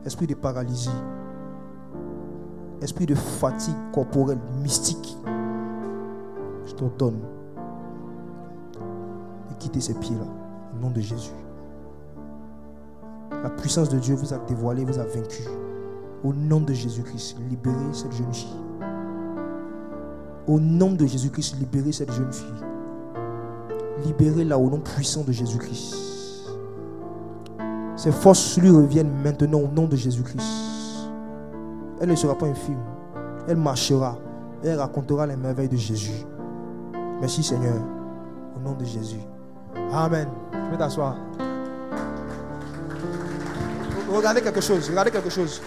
Esprit de paralysie. Esprit de fatigue corporelle, mystique. Je t'ordonne de quitter ces pieds-là. Au nom de Jésus. La puissance de Dieu vous a dévoilé, vous a vaincu. Au nom de Jésus-Christ, libérez cette jeune fille. Au nom de Jésus-Christ, libérez cette jeune fille. Libérez-la au nom puissant de Jésus-Christ. Ces forces lui reviennent maintenant au nom de Jésus-Christ. Elle ne sera pas infirme. Elle marchera. Et elle racontera les merveilles de Jésus. Merci Seigneur. Au nom de Jésus. Amen. Je vais t'asseoir. Regardez quelque chose. Regardez quelque chose.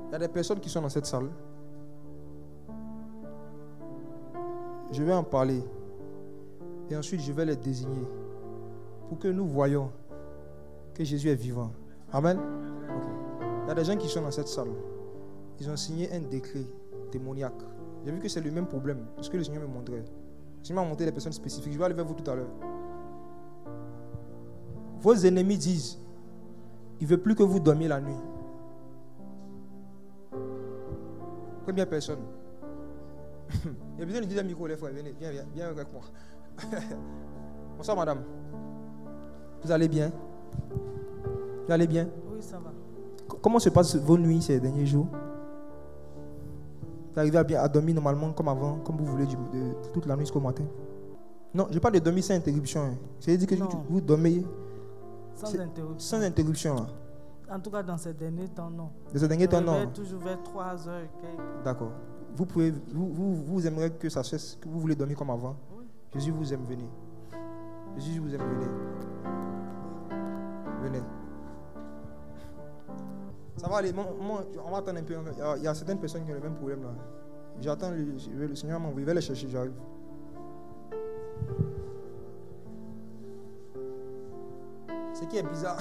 Il y a des personnes qui sont dans cette salle. Je vais en parler. Et ensuite, je vais les désigner. Pour que nous voyions que Jésus est vivant. Amen. Okay. Il y a des gens qui sont dans cette salle. Ils ont signé un décret démoniaque. J'ai vu que c'est le même problème. Ce que le Seigneur me montrait. Le Seigneur m'a montré des personnes spécifiques. Je vais aller vers vous tout à l'heure. Vos ennemis disent, il ne veut plus que vous dormiez la nuit. Première personne. Il y a besoin de dire un micro, les frères. Venez, viens avec moi. Bonsoir, madame. Vous allez bien? Vous allez bien? Oui, ça va. Comment se passent vos nuits ces derniers jours? Vous arrivez à dormir normalement comme avant, comme vous voulez, toute la nuit jusqu'au matin? Non, je parle de dormir sans interruption. Hein. C'est-à-dire que vous dormez sans interruption. Sans interruption. Là. En tout cas, dans ces derniers temps, non. Dans ces derniers temps, non. Je toujours vers 3 heures. D'accord. Vous aimeriez que ça cesse, que vous voulez dormir comme avant. Oui. Jésus vous aime, venez. Jésus vous aime, venez. Venez. Ça va aller. On va attendre un peu. Il y a certaines personnes qui ont le même problème là. J'attends, le Seigneur m'a envoyé, je vais les chercher, j'arrive. Ce qui est bizarre,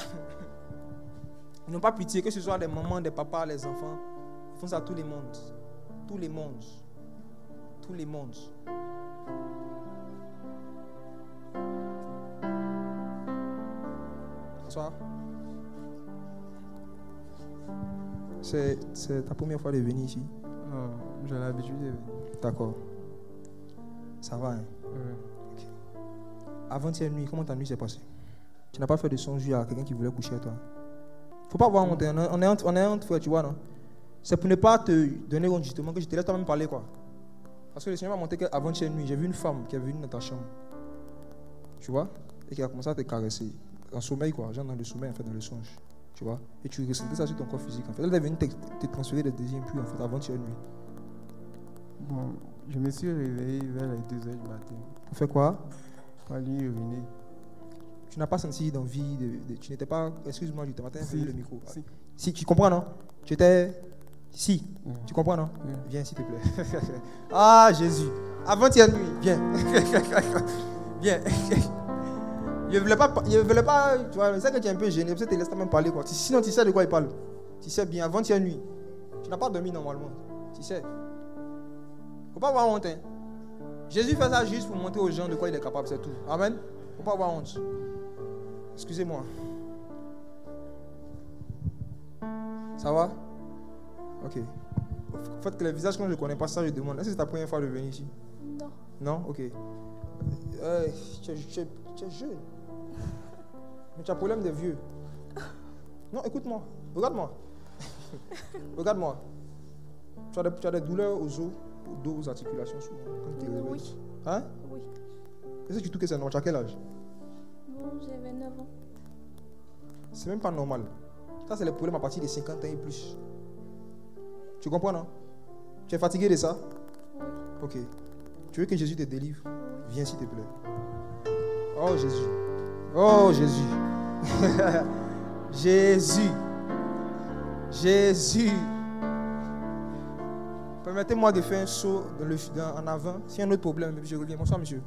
ils n'ont pas pitié, que ce soit des mamans, des papas, les enfants. Ils font ça à tous les mondes. Tous les mondes. Tous les mondes. Bonsoir. C'est ta première fois de venir ici? Non, j'ai l'habitude de venir. D'accord. Ça va, hein? Oui. Okay. Avant-hier nuit, comment ta nuit s'est passée? Tu n'as pas fait de songe à quelqu'un qui voulait coucher avec toi? Faut pas avoir honte. On est entre frères, tu vois, non? C'est pour ne pas te donner honte, justement, que je te laisse toi-même parler, quoi. Parce que le Seigneur m'a montré qu'avant-hier nuit, j'ai vu une femme qui est venue dans ta chambre. Tu vois? Et qui a commencé à te caresser. En sommeil, quoi. Genre dans le sommeil, en fait, dans le songe. Tu vois? Et tu ressentais ça sur ton corps physique, en fait. Elle est venue te transférer des désirs impurs, en fait, avant-hier nuit. Bon, je me suis réveillé vers les 2h du matin. Pour faire quoi? Pour aller uriner. Tu n'as pas senti d'envie tu n'étais pas... Excuse-moi, je t'ai matin Si. le micro. Si. Si, tu comprends, non? Tu étais... Si. Oui. Tu comprends, non? Oui. Viens, s'il te plaît. Ah, Jésus. Avant-hier nuit, viens. Viens. Je ne voulais pas... Tu vois, je sais que tu es un peu gêné. Peut-être que tu laisses même parler, quoi. Sinon, tu sais de quoi il parle. Tu sais bien, avant-hier nuit. Tu n'as pas dormi normalement. Tu sais. Faut pas avoir honte, hein. Jésus fait ça juste pour montrer aux gens de quoi il est capable, c'est tout. Amen. Faut pas avoir honte. Excusez-moi. Ça va? Ok. En fait, que les visages, quand je ne connais pas ça, je demande. Est-ce que c'est ta première fois de venir ici? Non. Non? Ok. Tu es jeune. Mais tu as problème des vieux. Non, écoute-moi. Regarde-moi. Regarde-moi. Tu as des douleurs aux os, au dos, aux articulations souvent. Quand tu te réveilles. Oui. Hein? Oui. Est-ce que tu trouves que c'est normal? Tu as quel âge? Bon, j'ai 29 ans. C'est même pas normal. Ça, c'est le problème à partir de 50 ans et plus. Tu comprends, non? Tu es fatigué de ça? Oui. Ok. Tu veux que Jésus te délivre? Viens, s'il te plaît. Oh, Jésus. Oh, Jésus. Jésus. Jésus. Permettez-moi de faire un saut en avant. S'il y a un autre problème, je reviens. Bonsoir, monsieur.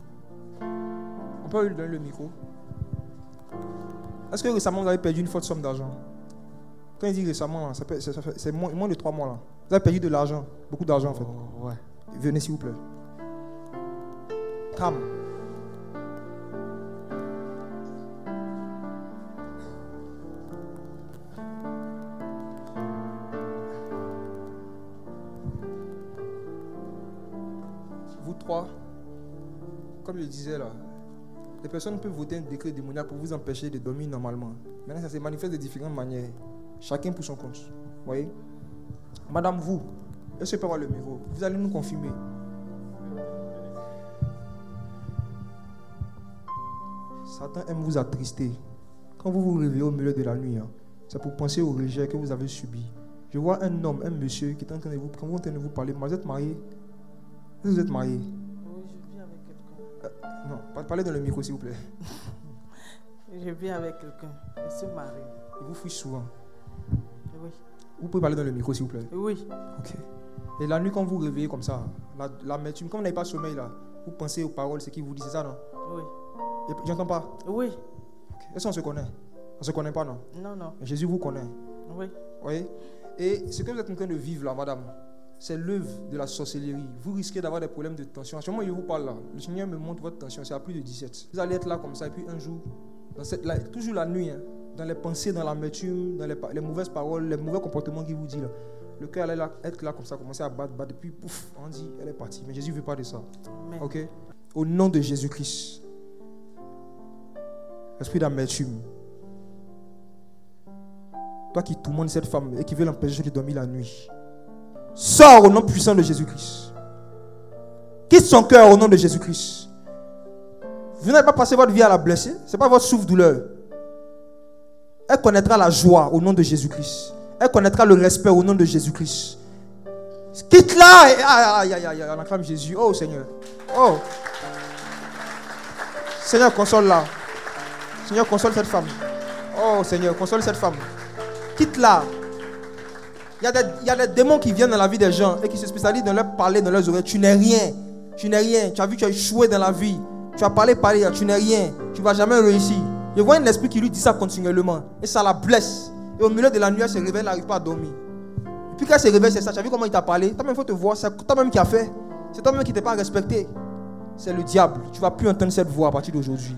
On peut lui donner le micro. Est-ce que récemment, vous avez perdu une forte somme d'argent? Quand il dit récemment, c'est moins de 3 mois. Là. Vous avez perdu de l'argent. Beaucoup d'argent, en fait. Oh, ouais. Venez, s'il vous plaît. Calme. Vous trois, comme je disais là, les personnes peuvent voter un décret démoniaque pour vous empêcher de dormir normalement. Maintenant, ça se manifeste de différentes manières. Chacun pour son compte. Vous voyez? Madame, vous, est-ce que je peux avoir le micro? Vous allez nous confirmer. Satan aime vous attrister. Quand vous vous réveillez au milieu de la nuit, hein, c'est pour penser au rejet que vous avez subi. Je vois un homme, un monsieur qui est en train de vous, quand vous êtes en train de vous parler. Vous êtes marié? Est-ce que vous êtes marié? Oui, je vis avec quelqu'un. Non, parlez dans le micro, s'il vous plaît. Je vis avec quelqu'un. Je suis mariée. Il vous fuit souvent. Oui. Vous pouvez parler dans le micro, s'il vous plaît. Oui. Ok. Et la nuit, quand vous vous réveillez comme ça, l'amertume, quand vous n'avez pas sommeil là, vous pensez aux paroles, ce qu'il vous dit, c'est ça, non? Oui. J'entends pas. Oui. Okay. Est-ce qu'on se connaît? On ne se connaît pas, non? Non, non. Mais Jésus vous connaît. Oui. Vous voyez? Et ce que vous êtes en train de vivre là, madame, c'est l'œuvre de la sorcellerie. Vous risquez d'avoir des problèmes de tension. À ce moment où je vous parle là, le Seigneur me montre votre tension, c'est à plus de 17. Vous allez être là comme ça, et puis un jour, toujours la nuit, hein, dans les pensées, dans l'amertume, dans les mauvaises paroles, les mauvais comportements qu'il vous dit là, le cœur allait être là comme ça, commencer à battre, et puis pouf, on dit, elle est partie. Mais Jésus ne veut pas de ça. Amen. Ok? Au nom de Jésus-Christ. Esprit d'amertume. Toi qui tourmentes cette femme et qui veut l'empêcher de dormir la nuit. Sors au nom puissant de Jésus-Christ. Quitte son cœur au nom de Jésus-Christ. Vous n'avez pas passé votre vie à la blesser. Ce n'est pas votre souffle-douleur. Elle connaîtra la joie au nom de Jésus-Christ. Elle connaîtra le respect au nom de Jésus-Christ. Quitte-la. Aïe, aïe, aïe, on acclame Jésus. Oh Seigneur. Oh. Seigneur, console-la. Seigneur, console cette femme. Oh Seigneur, console cette femme. Quitte-la. Il y a des démons qui viennent dans la vie des gens et qui se spécialisent dans leur parler, dans leurs oreilles. Tu n'es rien. Tu n'es rien. Tu as vu, tu as échoué dans la vie. Tu as parlé, tu n'es rien. Tu ne vas jamais réussir. Je vois un esprit qui lui dit ça continuellement. Et ça la blesse. Et au milieu de la nuit, elle se réveille, elle n'arrive pas à dormir. Et puis quand elle se réveille, c'est ça. Tu as vu comment il t'a parlé? Toi-même, il faut te voir. C'est toi-même qui as fait. C'est toi-même qui ne t'es pas respecté. C'est le diable. Tu ne vas plus entendre cette voix à partir d'aujourd'hui.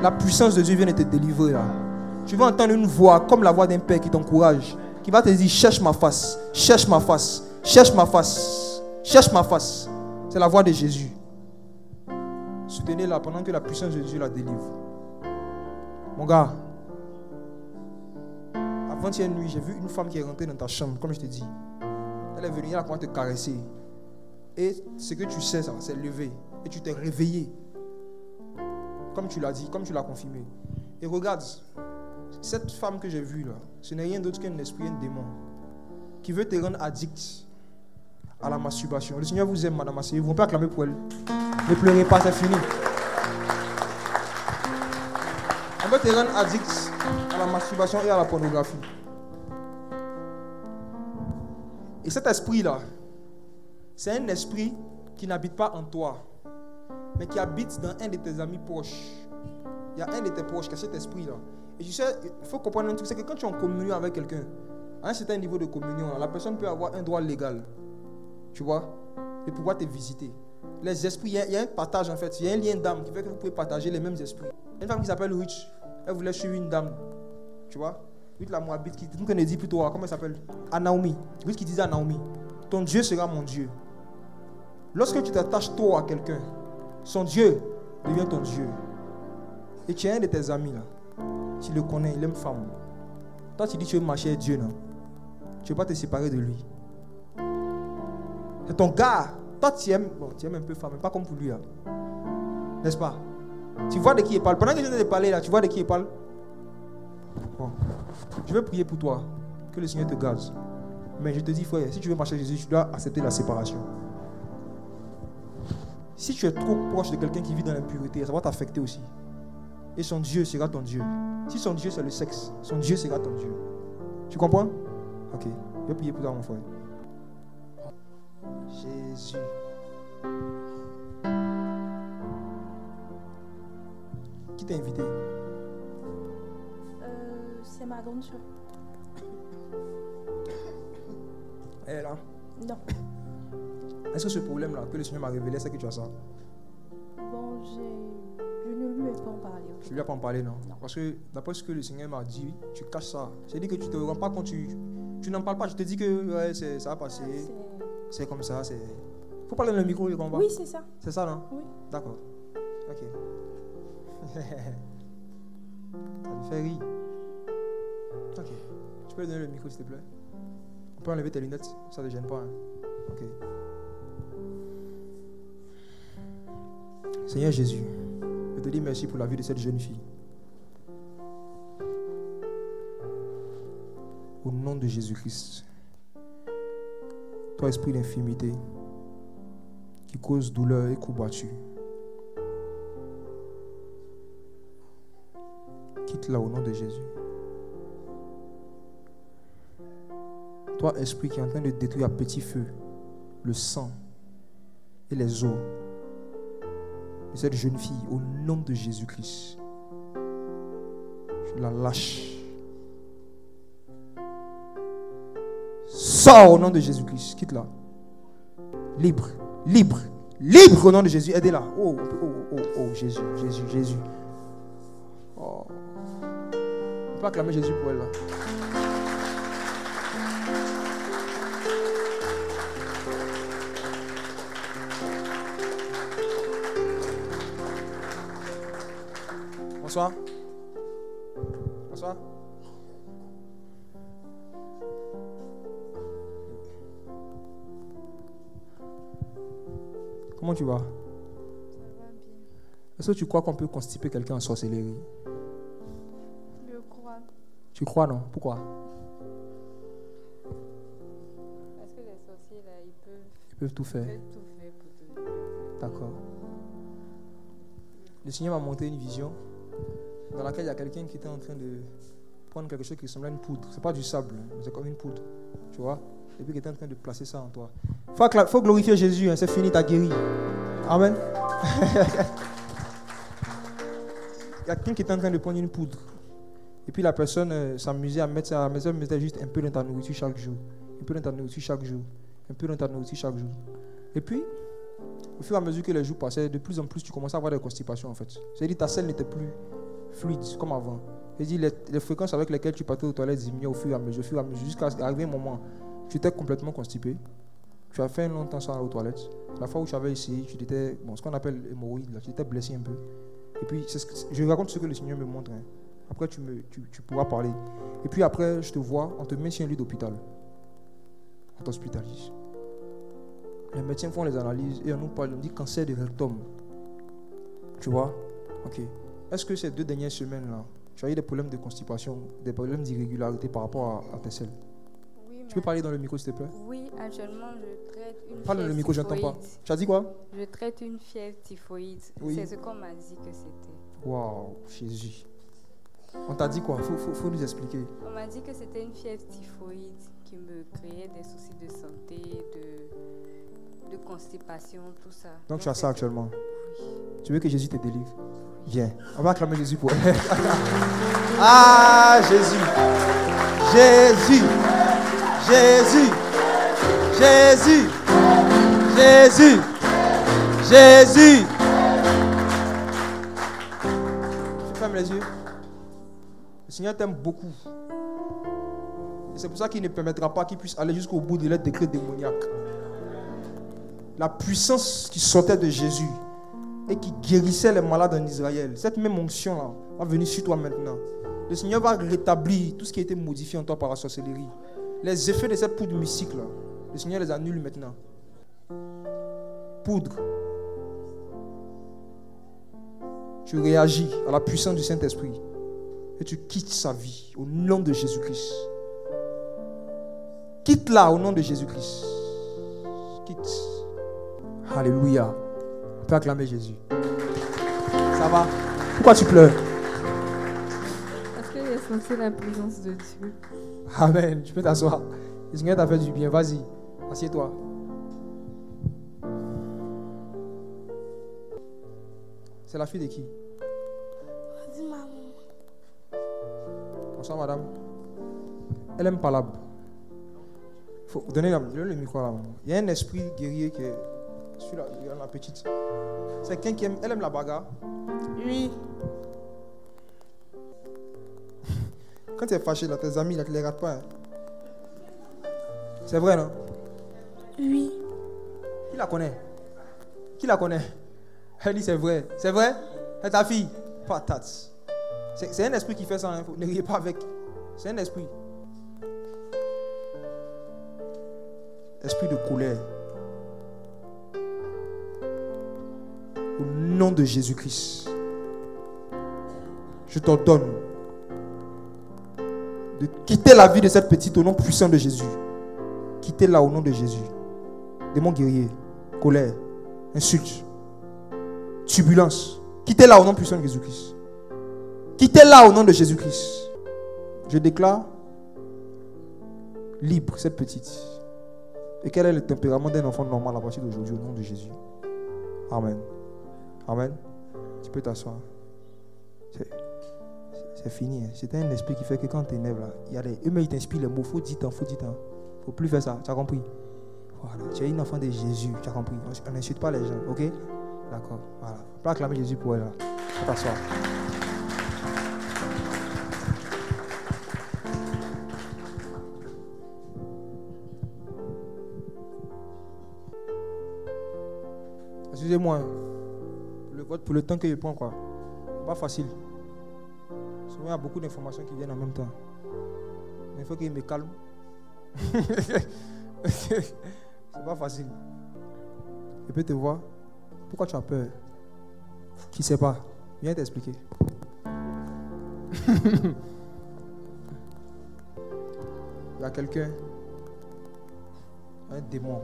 La puissance de Dieu vient de te délivrer là. Tu vas entendre une voix comme la voix d'un père qui t'encourage. Qui va te dire, cherche ma face. Cherche ma face. Cherche ma face. Cherche ma face. C'est la voix de Jésus. Soutenez-la pendant que la puissance de Dieu la délivre. Mon gars, avant-hier nuit, j'ai vu une femme qui est rentrée dans ta chambre, comme je te dis. Elle est venue, elle a commencé à te caresser. Et ce que tu sais, ça s'est levé. Et tu t'es réveillé. Comme tu l'as dit, comme tu l'as confirmé. Et regarde, cette femme que j'ai vue là, ce n'est rien d'autre qu'un esprit, un démon, qui veut te rendre addict à la masturbation. Le Seigneur vous aime, madame Asseyez. Vous ne pouvez pas acclamer pour elle. Ne pleurez pas, c'est fini. On veut te rendre addict à la masturbation et à la pornographie. Et cet esprit-là, c'est un esprit qui n'habite pas en toi, mais qui habite dans un de tes amis proches. Il y a un de tes proches qui a cet esprit-là. Et tu sais, il faut comprendre un truc, c'est que quand tu es en communion avec quelqu'un, à un certain niveau de communion, la personne peut avoir un droit légal, tu vois, de pouvoir te visiter. Les esprits, il y a un partage en fait, il y a un lien d'âme qui fait que vous pouvez partager les mêmes esprits. Une femme qui s'appelle Rich, elle voulait suivre une dame, tu vois. Rich la Moabite, qui nous connaît dit plutôt, comment elle s'appelle? À Naomi. Rich qui disait à Naomi, ton Dieu sera mon Dieu. Lorsque tu t'attaches trop à quelqu'un, son Dieu devient ton Dieu. Et tu es un de tes amis là. Tu le connais, il aime femme. Toi tu dis tu veux marcher avec Dieu, non? Tu ne veux pas te séparer de lui. C'est ton gars. Toi tu aimes, bon, tu aimes un peu femme, mais pas comme pour lui. Hein. N'est-ce pas? Tu vois de qui il parle. Pendant que je viens de parler là, tu vois de qui il parle? Bon. Je vais prier pour toi. Que le Seigneur te garde. Mais je te dis frère, si tu veux marcher avec Jésus, tu dois accepter la séparation. Si tu es trop proche de quelqu'un qui vit dans l'impureté, ça va t'affecter aussi. Et son Dieu sera ton Dieu. Si son Dieu c'est le sexe, son Dieu sera ton Dieu. Tu comprends? Ok. Je vais prier pour toi mon frère. Jésus. Qui t'a invité? C'est ma grande soeur. Elle est là? Non. Est-ce que ce problème-là que le Seigneur m'a révélé, c'est que tu as ça? Bon, je ne lui ai pas en parlé. Je ne lui ai pas en parlé, non. Parce que d'après ce que le Seigneur m'a dit, tu caches ça. J'ai dit que tu ne te rends pas compte, tu n'en parles pas. Je te dis que ouais, ça va passer. C'est comme ça. Il faut parler dans le micro, le combat. Oui, c'est ça. C'est ça, non? Oui. D'accord. Ok. Ça lui fait rire. Ok. Tu peux lui donner le micro, s'il te plaît? On peut enlever tes lunettes, ça ne te gêne pas. Hein? Ok. Seigneur Jésus, je te dis merci pour la vie de cette jeune fille. Au nom de Jésus-Christ, toi esprit d'infirmité qui cause douleur et courbature, quitte-la au nom de Jésus. Toi esprit qui est en train de détruire à petit feu le sang et les os de cette jeune fille, au nom de Jésus-Christ, je la lâche. Sors au nom de Jésus-Christ, quitte-la. Libre, libre, libre au nom de Jésus, aidez-la. Oh, Jésus, Jésus, Jésus. Oh. On peut acclamer Jésus pour elle là. Bonsoir. Bonsoir. Comment tu vas? Ça va bien. Est-ce que tu crois qu'on peut constiper quelqu'un en sorcellerie? Je crois. Tu crois, non? Pourquoi? Parce que les sorciers, là, Ils peuvent tout faire. tout faire pour te... D'accord. Le Seigneur m'a montré une vision dans laquelle il y a quelqu'un qui était en train de prendre quelque chose qui ressemblait à une poudre. C'est pas du sable, mais c'est comme une poudre. Tu vois? Et puis il était en train de placer ça en toi. Faut glorifier Jésus, hein, c'est fini, t'as guéri. Amen. Il y a quelqu'un qui était en train de prendre une poudre. Et puis la personne s'amusait à mettre ça à la maison, mettait juste un peu dans ta nourriture chaque jour. Un peu dans ta nourriture chaque jour. Un peu dans ta nourriture chaque jour. Et puis, au fur et à mesure que les jours passaient, de plus en plus, tu commençais à avoir des constipations en fait. C'est-à-dire ta selle n'était plus fluide comme avant. C'est-à-dire les fréquences avec lesquelles tu partais aux toilettes diminuaient au fur et à mesure, jusqu'à arriver un moment, tu étais complètement constipé. Tu as fait un long temps sans aller aux toilettes. La fois où tu avais essayé, tu étais, ce qu'on appelle hémorroïde, là, tu étais blessé un peu. Et puis, je raconte ce que le Seigneur me montre. Hein. Après, tu pourras parler. Et puis après, je te vois, on te met sur un lit d'hôpital. On t'hospitalise. Les médecins font les analyses et on nous parle, on dit cancer de rectum. Tu vois? Ok. Est-ce que ces 2 dernières semaines-là, tu as eu des problèmes de constipation, des problèmes d'irrégularité par rapport à tes selles? Oui, Tu peux parler dans le micro, s'il te plaît? Oui, actuellement, je traite une Parle dans le micro, j'entends pas. Tu as dit quoi? Je traite une fièvre typhoïde. Oui. C'est ce qu'on m'a dit que c'était. Waouh, Jésus. On t'a dit quoi? Faut nous expliquer. On m'a dit que c'était une fièvre typhoïde qui me créait des soucis de santé, de constipation, tout ça. Donc tu as ça actuellement. Oui. Tu veux que Jésus te délivre? Viens. On va acclamer Jésus pour elle. Ah, Jésus. Jésus. Jésus. Jésus. Jésus. Jésus. Tu fermes les yeux. Le Seigneur t'aime beaucoup. Et c'est pour ça qu'il ne permettra pas qu'il puisse aller jusqu'au bout de leur décret démoniaque. La puissance qui sortait de Jésus et qui guérissait les malades en Israël, cette même onction-là va venir sur toi maintenant. Le Seigneur va rétablir tout ce qui a été modifié en toi par la sorcellerie. Les effets de cette poudre mystique-là, le Seigneur les annule maintenant. Poudre. Tu réagis à la puissance du Saint-Esprit et tu quittes sa vie au nom de Jésus-Christ. Quitte-la au nom de Jésus-Christ. Quitte. Alléluia. On peut acclamer Jésus. Ça va? Pourquoi tu pleures? Parce que j'ai senti la présence de Dieu. Amen. Tu peux t'asseoir. Le Seigneur t'a fait du bien. Vas-y. Assieds-toi. C'est la fille de qui? Bonsoir, madame. Elle aime Palab. Faut donner le micro à la maman. Il y a un esprit guerrier qui est sur la petite. C'est quelqu'un qui aime. Elle aime la bagarre. Oui. Quand tu es fâché, là, tes amis, là, tu ne les rates pas. Hein. C'est vrai, non? Oui. Qui la connaît? Qui la connaît? Elle dit c'est vrai. C'est vrai? C'est ta fille? Patate. C'est un esprit qui fait ça. Hein. Ne riez pas avec. C'est un esprit. Esprit de colère. Au nom de Jésus-Christ, je t'ordonne de quitter la vie de cette petite au nom puissant de Jésus. Quittez-la au nom de Jésus. Démon guerrier, colère, insulte, turbulence. Quittez-la au nom puissant de Jésus-Christ. Quittez-la au nom de Jésus-Christ. Je déclare libre cette petite. Et quel est le tempérament d'un enfant normal à partir d'aujourd'hui au nom de Jésus. Amen. Amen. Tu peux t'asseoir. C'est fini. Hein. C'est un esprit qui fait que quand tu t'énerves là, il y a des eux ils t'inspirent les mots. Faut dire tant. Faut plus faire ça. Tu as compris? Voilà. Tu es une enfant de Jésus. Tu as compris? On n'insulte pas les gens. Ok? D'accord. Voilà. On peut acclamer Jésus pour elle là. Tu peux t'asseoir. Excusez-moi. Le vote pour le temps que je prends quoi. C'est pas facile. Souvent il y a beaucoup d'informations qui viennent en même temps. Mais il faut qu'il me calme. C'est pas facile. Je peux te voir. Pourquoi tu as peur? Qui sait pas? Viens t'expliquer. y a quelqu'un, un démon.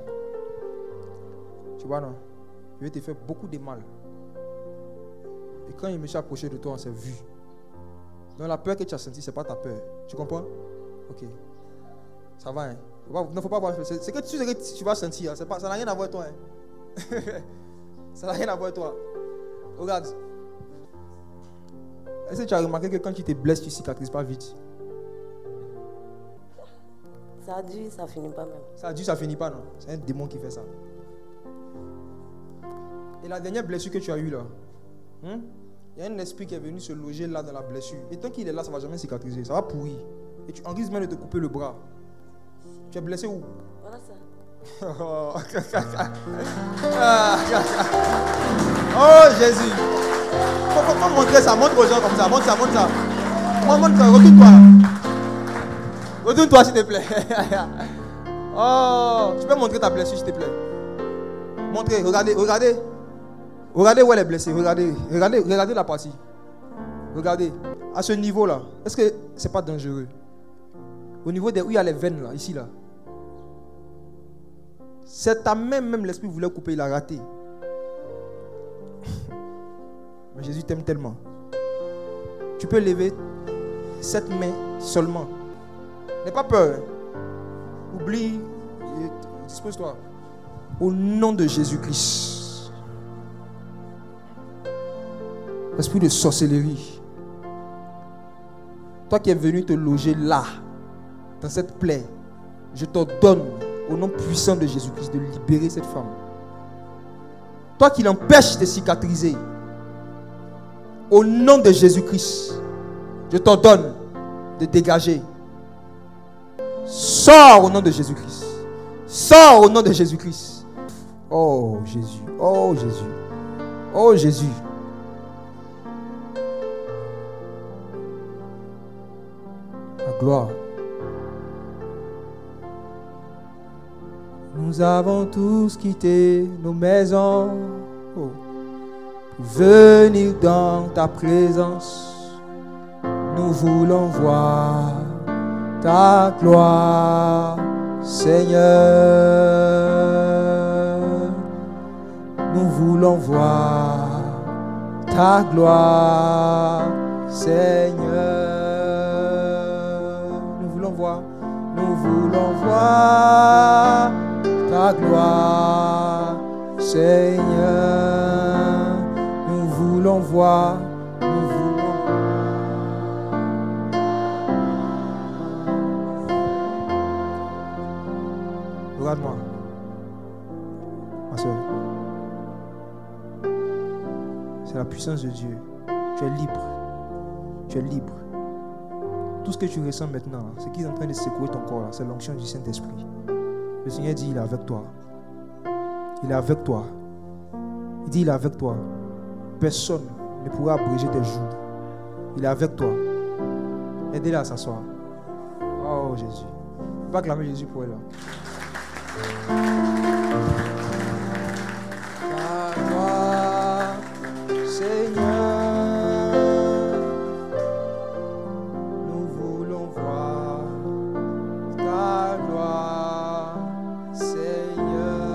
Tu vois, non? Il veut te faire beaucoup de mal. Et quand il me s'est approché de toi, on s'est vu. Donc la peur que tu as sentie, ce n'est pas ta peur. Tu comprends? Ok. Ça va, hein? Faut pas avoir. C'est que tu vas sentir. Ça n'a rien à voir avec toi. Hein? Ça n'a rien à voir avec toi. Regarde. Est-ce que tu as remarqué que quand tu te blesses, tu ne cicatrises pas vite? Ça a dû, ça finit pas même. Ça a dû, ça finit pas, non? C'est un démon qui fait ça. Et la dernière blessure que tu as eue là, il y a un esprit qui est venu se loger là dans la blessure. Et tant qu'il est là, ça ne va jamais cicatriser. Ça va pourrir. Et tu en risques même de te couper le bras. Tu es blessé où? Voilà ça. Oh Jésus. Faut montrer ça. Montre aux gens comme ça. Montre ça, montre ça. Montre-toi. Retourne-toi. Retourne-toi s'il te plaît. Oh, tu peux montrer ta blessure s'il te plaît. Montrez, regardez, regardez. Regardez où elle est blessée. Regardez, regardez la partie. Regardez. À ce niveau-là, est-ce que c'est pas dangereux? Au niveau où il y a les veines là, ici là. C'est ta main même l'esprit voulait couper, il a raté. Mais Jésus t'aime tellement. Tu peux lever cette main seulement. N'aie pas peur. Oublie. Dispose-toi. Au nom de Jésus-Christ. Esprit de sorcellerie. Toi qui es venu te loger là, dans cette plaie, je t'ordonne, au nom puissant de Jésus-Christ, de libérer cette femme. Toi qui l'empêches de cicatriser, au nom de Jésus-Christ, je t'ordonne de dégager. Sors au nom de Jésus-Christ. Sors au nom de Jésus-Christ. Oh Jésus, oh Jésus, oh Jésus. La gloire. Nous avons tous quitté nos maisons pour venir dans ta présence. Nous voulons voir ta gloire, Seigneur. Nous voulons voir ta gloire, Seigneur. Nous voulons voir ta gloire, Seigneur. Nous voulons voir, Regarde-moi, ma soeur. C'est la puissance de Dieu. Tu es libre. Tu es libre. Tout ce que tu ressens maintenant, ce qui est en train de secouer ton corps, c'est l'onction du Saint-Esprit. Le Seigneur dit, il est avec toi. Il est avec toi. Il dit, il est avec toi. Personne ne pourra abréger tes jours. Il est avec toi. Aidez-la à s'asseoir. Oh Jésus. On peut acclamer Jésus pour elle. Ta gloire, Seigneur. Nous voulons voir ta gloire, Seigneur.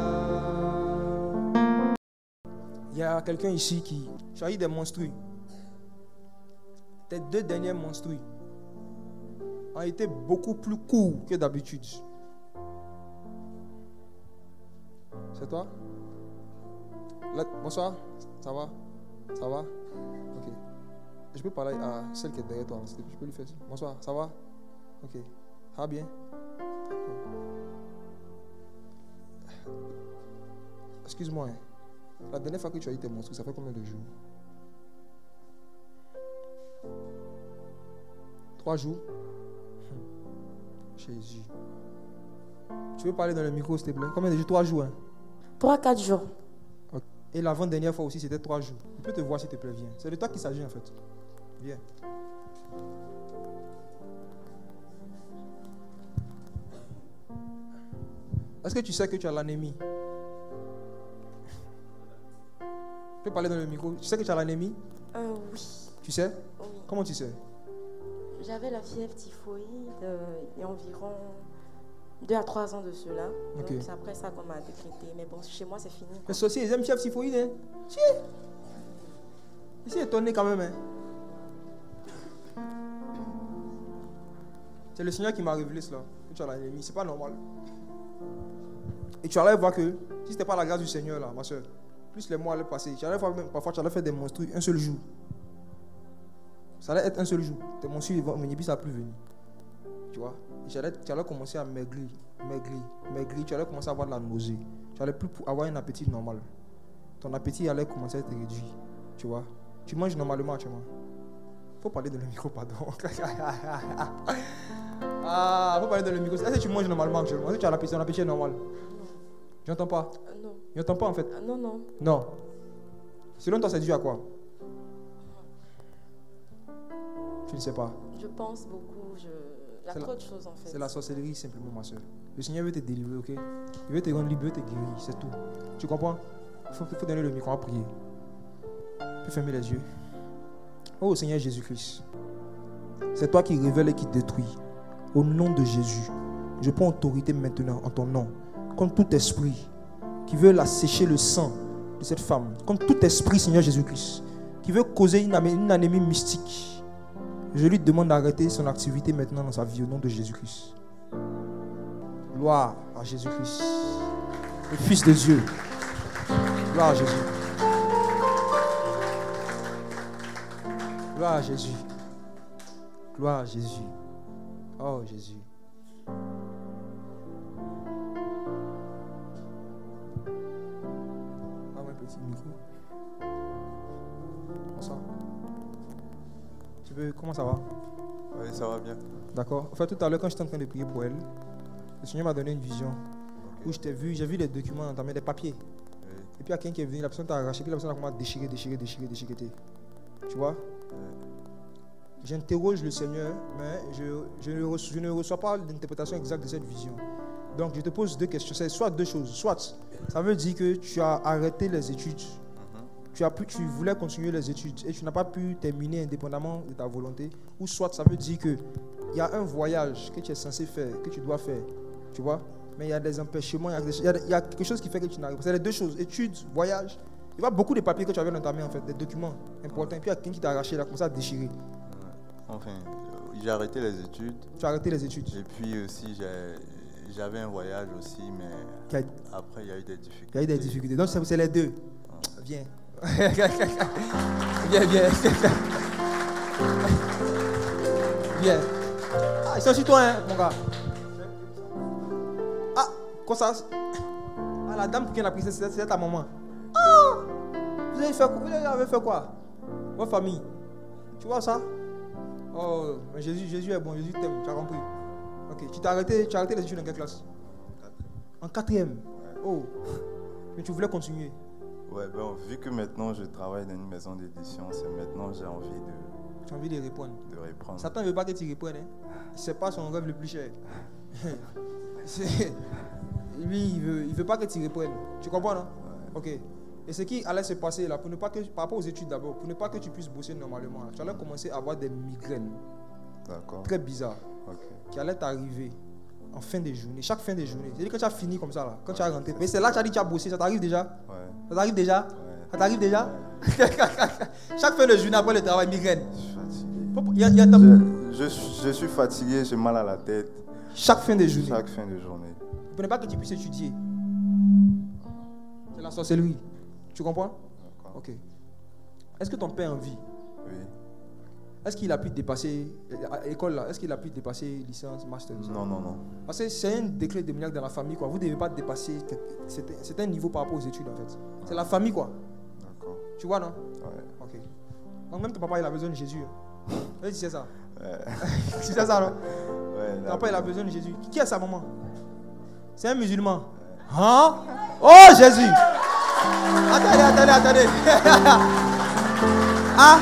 Il y a quelqu'un ici qui a eu des menstrues. Tes 2 derniers menstrues ont été beaucoup plus courts que d'habitude. C'est toi? Là, bonsoir, ça va? Ça va? Ok. Je peux parler à celle qui est derrière toi. Je peux lui faire ça. Bonsoir, ça va? Ok. Ça va bien? Excuse-moi. La dernière fois que tu as eu tes menstrues, ça fait combien de jours? 3 jours? Jésus. Tu veux parler dans le micro, s'il te plaît? Combien de jours? 3 jours, hein? 3-4 jours. Okay. Et l'avant-dernière fois aussi, c'était 3 jours. Je peux te voir, s'il te plaît, viens. C'est de toi qu'il s'agit, en fait. Viens. Est-ce que tu sais que tu as l'anémie? Tu peux parler dans le micro. Tu sais que tu as l'anémie? Oui. Tu sais? Oui. Comment tu sais? J'avais la fièvre typhoïde il y a environ 2 à 3 ans de cela. Ok. Donc c'est après ça qu'on m'a décrété. Mais bon, chez moi, c'est fini. Les sorciers, ils aiment chef typhoïde. Hein? Si. Ils sont étonnés quand même. Hein? C'est le Seigneur qui m'a révélé cela. Que tu as l'ennemi, c'est pas normal. Et tu allais voir que si ce n'était pas la grâce du Seigneur, là, ma soeur, plus les mois allaient passer. Tu allais voir même parfois tu allais faire des monstrues un seul jour. Ça allait être un seul jour. Tes monstrues vont venir, puis ça n'a plus venir. Tu vois? Et tu allais commencer à maigrir. Tu allais commencer à avoir de la nausée. Tu allais plus avoir un appétit normal. Ton appétit allait commencer à être réduit. Tu vois? Tu manges normalement actuellement. Faut parler dans le micro, pardon. Faut parler dans le micro. Est-ce que tu manges normalement actuellement? Est-ce que tu as un appétit normal? J'entends pas. Non. J'entends pas en fait. Non. Non. Selon toi, c'est dû à quoi? Tu ne sais pas. Je pense beaucoup. Il y a trop de choses en fait. C'est la sorcellerie simplement, ma soeur. Le Seigneur veut te délivrer, ok? Il veut te rendre libre, il veut te guérir, c'est tout. Tu comprends? Il faut donner le micro à prier. Tu peux fermer les yeux. Oh Seigneur Jésus-Christ, c'est toi qui révèles et qui détruis. Au nom de Jésus, je prends autorité maintenant en ton nom contre tout esprit qui veut assécher le sang de cette femme, contre tout esprit, Seigneur Jésus-Christ, qui veut causer une anémie mystique. Je lui demande d'arrêter son activité maintenant dans sa vie au nom de Jésus-Christ. Gloire à Jésus-Christ, le Fils de Dieu. Gloire à Jésus. Gloire à Jésus. Gloire à Jésus. Oh Jésus. Un petit micro. Bonsoir. Comment ça va? Oui, ça va bien. D'accord. En fait, tout à l'heure, quand j'étais en train de prier pour elle, le Seigneur m'a donné une vision où j'ai vu les documents dans des papiers. Oui. Et puis il y a quelqu'un qui est venu, la personne t'a arraché, puis la personne a commencé à déchirer. Tu vois? J'interroge le Seigneur, mais je ne reçois pas l'interprétation exacte de cette vision. Donc je te pose deux questions. C'est soit deux choses. Soit ça veut dire que tu as arrêté les études. Tu voulais continuer les études et tu n'as pas pu terminer indépendamment de ta volonté. Ou soit ça veut dire qu'il y a un voyage que tu es censé faire, que tu dois faire. Tu vois? Mais il y a des empêchements, il y a quelque chose qui fait que tu n'arrives pas. C'est les deux choses, études, voyage. Il y a beaucoup de papiers que tu avais dans ta main en fait, des documents importants. Et puis il y a quelqu'un qui t'a arraché, il a commencé à déchirer. Enfin, j'ai arrêté les études. Tu as arrêté les études. Et puis aussi, j'avais un voyage aussi, mais après, il y a eu des difficultés. Il y a eu des difficultés. Donc, c'est les deux. Viens. Viens. Viens. Ah, ils sont sur toi, hein, mon gars. Ah, quoi ça? Ah, la dame qui vient de la prise, c'est ta maman. Ah, vous avez fait quoi? Votre famille. Tu vois ça? Oh, mais Jésus est bon, Jésus t'aime, tu as compris. Ok, tu as arrêté les études en quelle classe? En 4e. Oh, mais tu voulais continuer. Ouais, bon, vu que maintenant je travaille dans une maison d'édition, c'est maintenant j'ai envie de... Tu as envie de répondre. Reprendre. Satan ne veut pas que tu réprennes. Hein? C'est pas son rêve le plus cher. Lui, il veut pas que tu reprennes. Tu comprends, non? Ouais. Ok. Et ce qui allait se passer là, par rapport aux études d'abord, pour ne pas que tu puisses bosser normalement, là, tu allais commencer à avoir des migraines. D'accord. Très bizarres. Okay. Qui allaient t'arriver en fin de journée, chaque fin de journée. C'est-à-dire que tu as fini comme ça là, quand tu as rentré. Mais c'est là que tu as dit que tu as bossé, ça t'arrive déjà? Ouais. Ça t'arrive déjà? Ouais. Ça t'arrive déjà? Ouais. Chaque fin de journée après le travail, migraine. Je suis fatigué. Je suis fatigué, j'ai mal à la tête. Chaque fin de journée. Chaque fin de journée. Pour ne pas que tu puisses étudier. C'est la sorcellerie. Tu comprends? D'accord. Ok. Est-ce que ton père en vit? Oui. Est-ce qu'il a pu dépasser l'école là? Est-ce qu'il a pu dépasser licence, master? Non. Parce que c'est un décret démoniaque dans la famille quoi. Vous ne devez pas dépasser. C'est un niveau par rapport aux études en fait. C'est la famille quoi. D'accord. Tu vois non? Ouais. Ok. Donc même ton papa il a besoin de Jésus. Est-ce que tu sais ça? Ouais. Tu sais ça non? Ouais. Ton papa il a besoin de Jésus. Qui est sa maman? C'est un musulman. Hein? Oh Jésus! Attendez. Ah!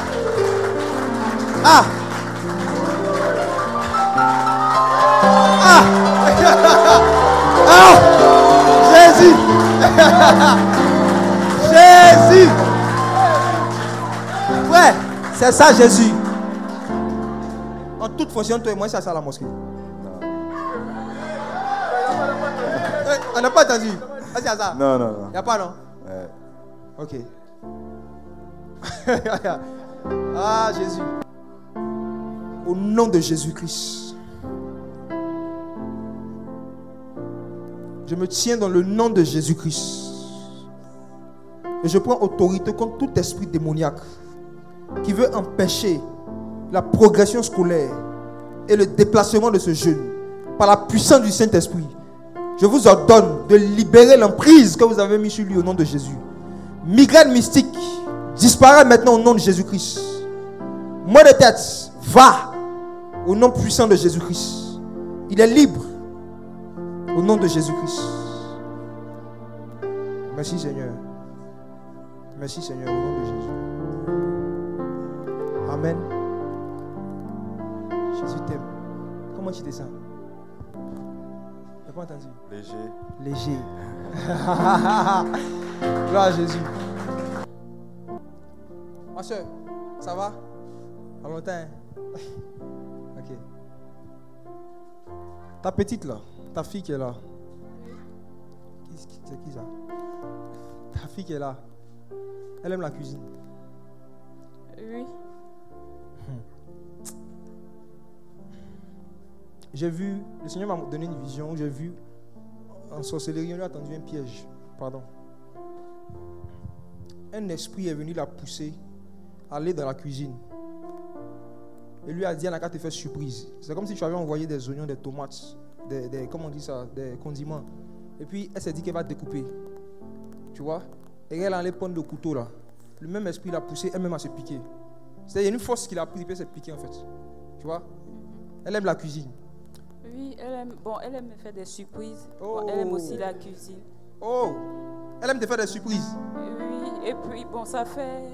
Jésus! Jésus! Ouais, c'est ça Jésus. En toute fonction, toi et moi, c'est ça la mosquée. On n'a pas entendu. Ah, c'est ça. Non, non, non. Il n'y a pas, non? Ouais. Ok. Ah, Jésus. Au nom de Jésus-Christ. Je me tiens dans le nom de Jésus-Christ. Et je prends autorité contre tout esprit démoniaque qui veut empêcher la progression scolaire et le déplacement de ce jeune par la puissance du Saint-Esprit. Je vous ordonne de libérer l'emprise que vous avez mis sur lui au nom de Jésus. Migraine mystique, disparaît maintenant au nom de Jésus-Christ. Maux de tête, va au nom puissant de Jésus-Christ. Il est libre au nom de Jésus-Christ. Merci Seigneur. Merci Seigneur au nom de Jésus. Amen. Jésus t'aime. Comment tu descends? Tu n'as pas entendu? Léger. Léger. Gloire à Jésus. Ma soeur, ça va? À longtemps, hein? Ok. Ta petite là, ta fille qui est là. C'est qui ça? Ta fille qui est là. Elle aime la cuisine. Oui. J'ai vu, le Seigneur m'a donné une vision où j'ai vu en sorcellerie, on lui a tendu un piège. Pardon. Un esprit est venu la pousser à aller dans la cuisine. Et lui a dit, Anaka te fait surprise. C'est comme si tu avais envoyé des oignons, des tomates, comment on dit ça, des condiments. Et puis elle s'est dit qu'elle va découper. Tu vois? Et elle allait prendre le couteau là. Le même esprit l'a poussé elle-même à se piquer. C'est une force qu'il a pris, puis elle s'est piquée en fait. Tu vois? Elle aime la cuisine. Oui, elle aime me faire des surprises. Oh. Bon, elle aime aussi la cuisine. Oh! Elle aime te faire des surprises. Oui, et puis bon, ça fait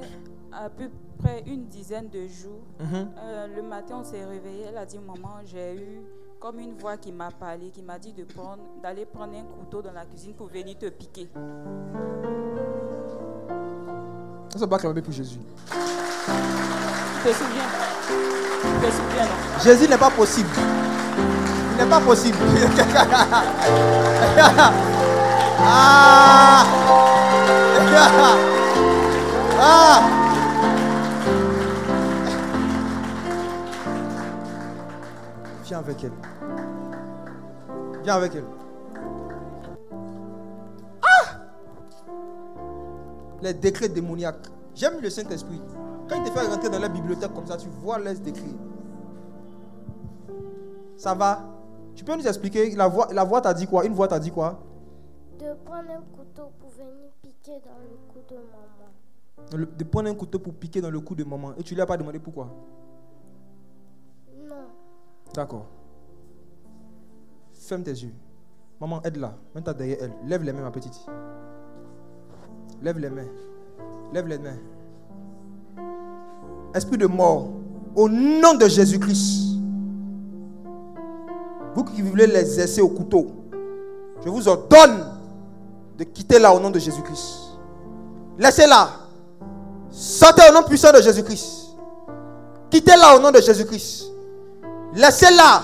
à peu près une dizaine de jours. Le matin, on s'est réveillé. Elle a dit, maman, j'ai eu comme une voix qui m'a parlé, qui m'a dit d'aller prendre un couteau dans la cuisine pour venir te piquer. On se bat acclamer pour Jésus. Tu te souviens? Tu te souviens, non? Jésus n'est pas possible. Il n'est pas possible. Ah! Ah! Viens avec elle. Viens avec elle. Ah! Les décrets démoniaques. J'aime le Saint-Esprit. Quand il te fait rentrer dans la bibliothèque comme ça, tu vois les décrets. Ça va? Tu peux nous expliquer, la voix t'a dit quoi? Une voix t'a dit quoi? De prendre un couteau pour venir piquer dans le cou de maman. De prendre un couteau pour piquer dans le cou de maman. Et tu lui as pas demandé pourquoi? Non. D'accord. Ferme tes yeux. Maman, aide-la. Mets-toi derrière elle. Lève les mains, ma petite. Lève les mains. Lève les mains. Esprit de mort, au nom de Jésus-Christ. Vous qui voulez les exercer au couteau, je vous ordonne de quitter là au nom de Jésus-Christ. Laissez-la. Sortez au nom puissant de Jésus-Christ. Quittez là au nom de Jésus-Christ. Laissez-la.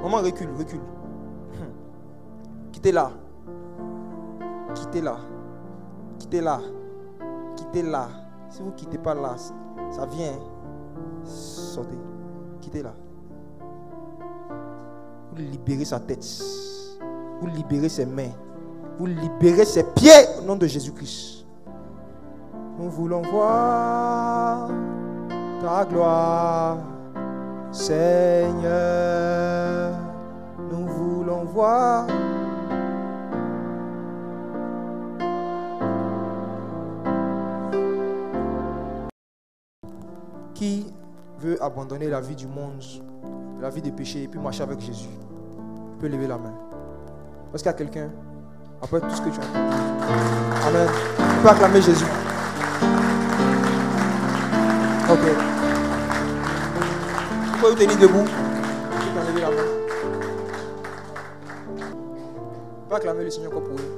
Maman, recule, recule. Quittez là. Quittez là. Quittez là. Quittez là. Si vous ne quittez pas là, ça vient. Sortez. Quittez là. Vous libérez sa tête. Vous libérez ses mains. Vous libérez ses pieds au nom de Jésus-Christ. Nous voulons voir ta gloire, Seigneur. Nous voulons voir. Qui veut abandonner la vie du monde, la vie des péchés, et puis marcher avec Jésus, peut lever la main. Est-ce qu'il y a quelqu'un, après tout ce que tu as entendu? Amen. Tu peux acclamer Jésus. Ok. Vous pouvez vous tenir debout. Tu peux lever la main. Tu peux acclamer le Seigneur encore pour eux.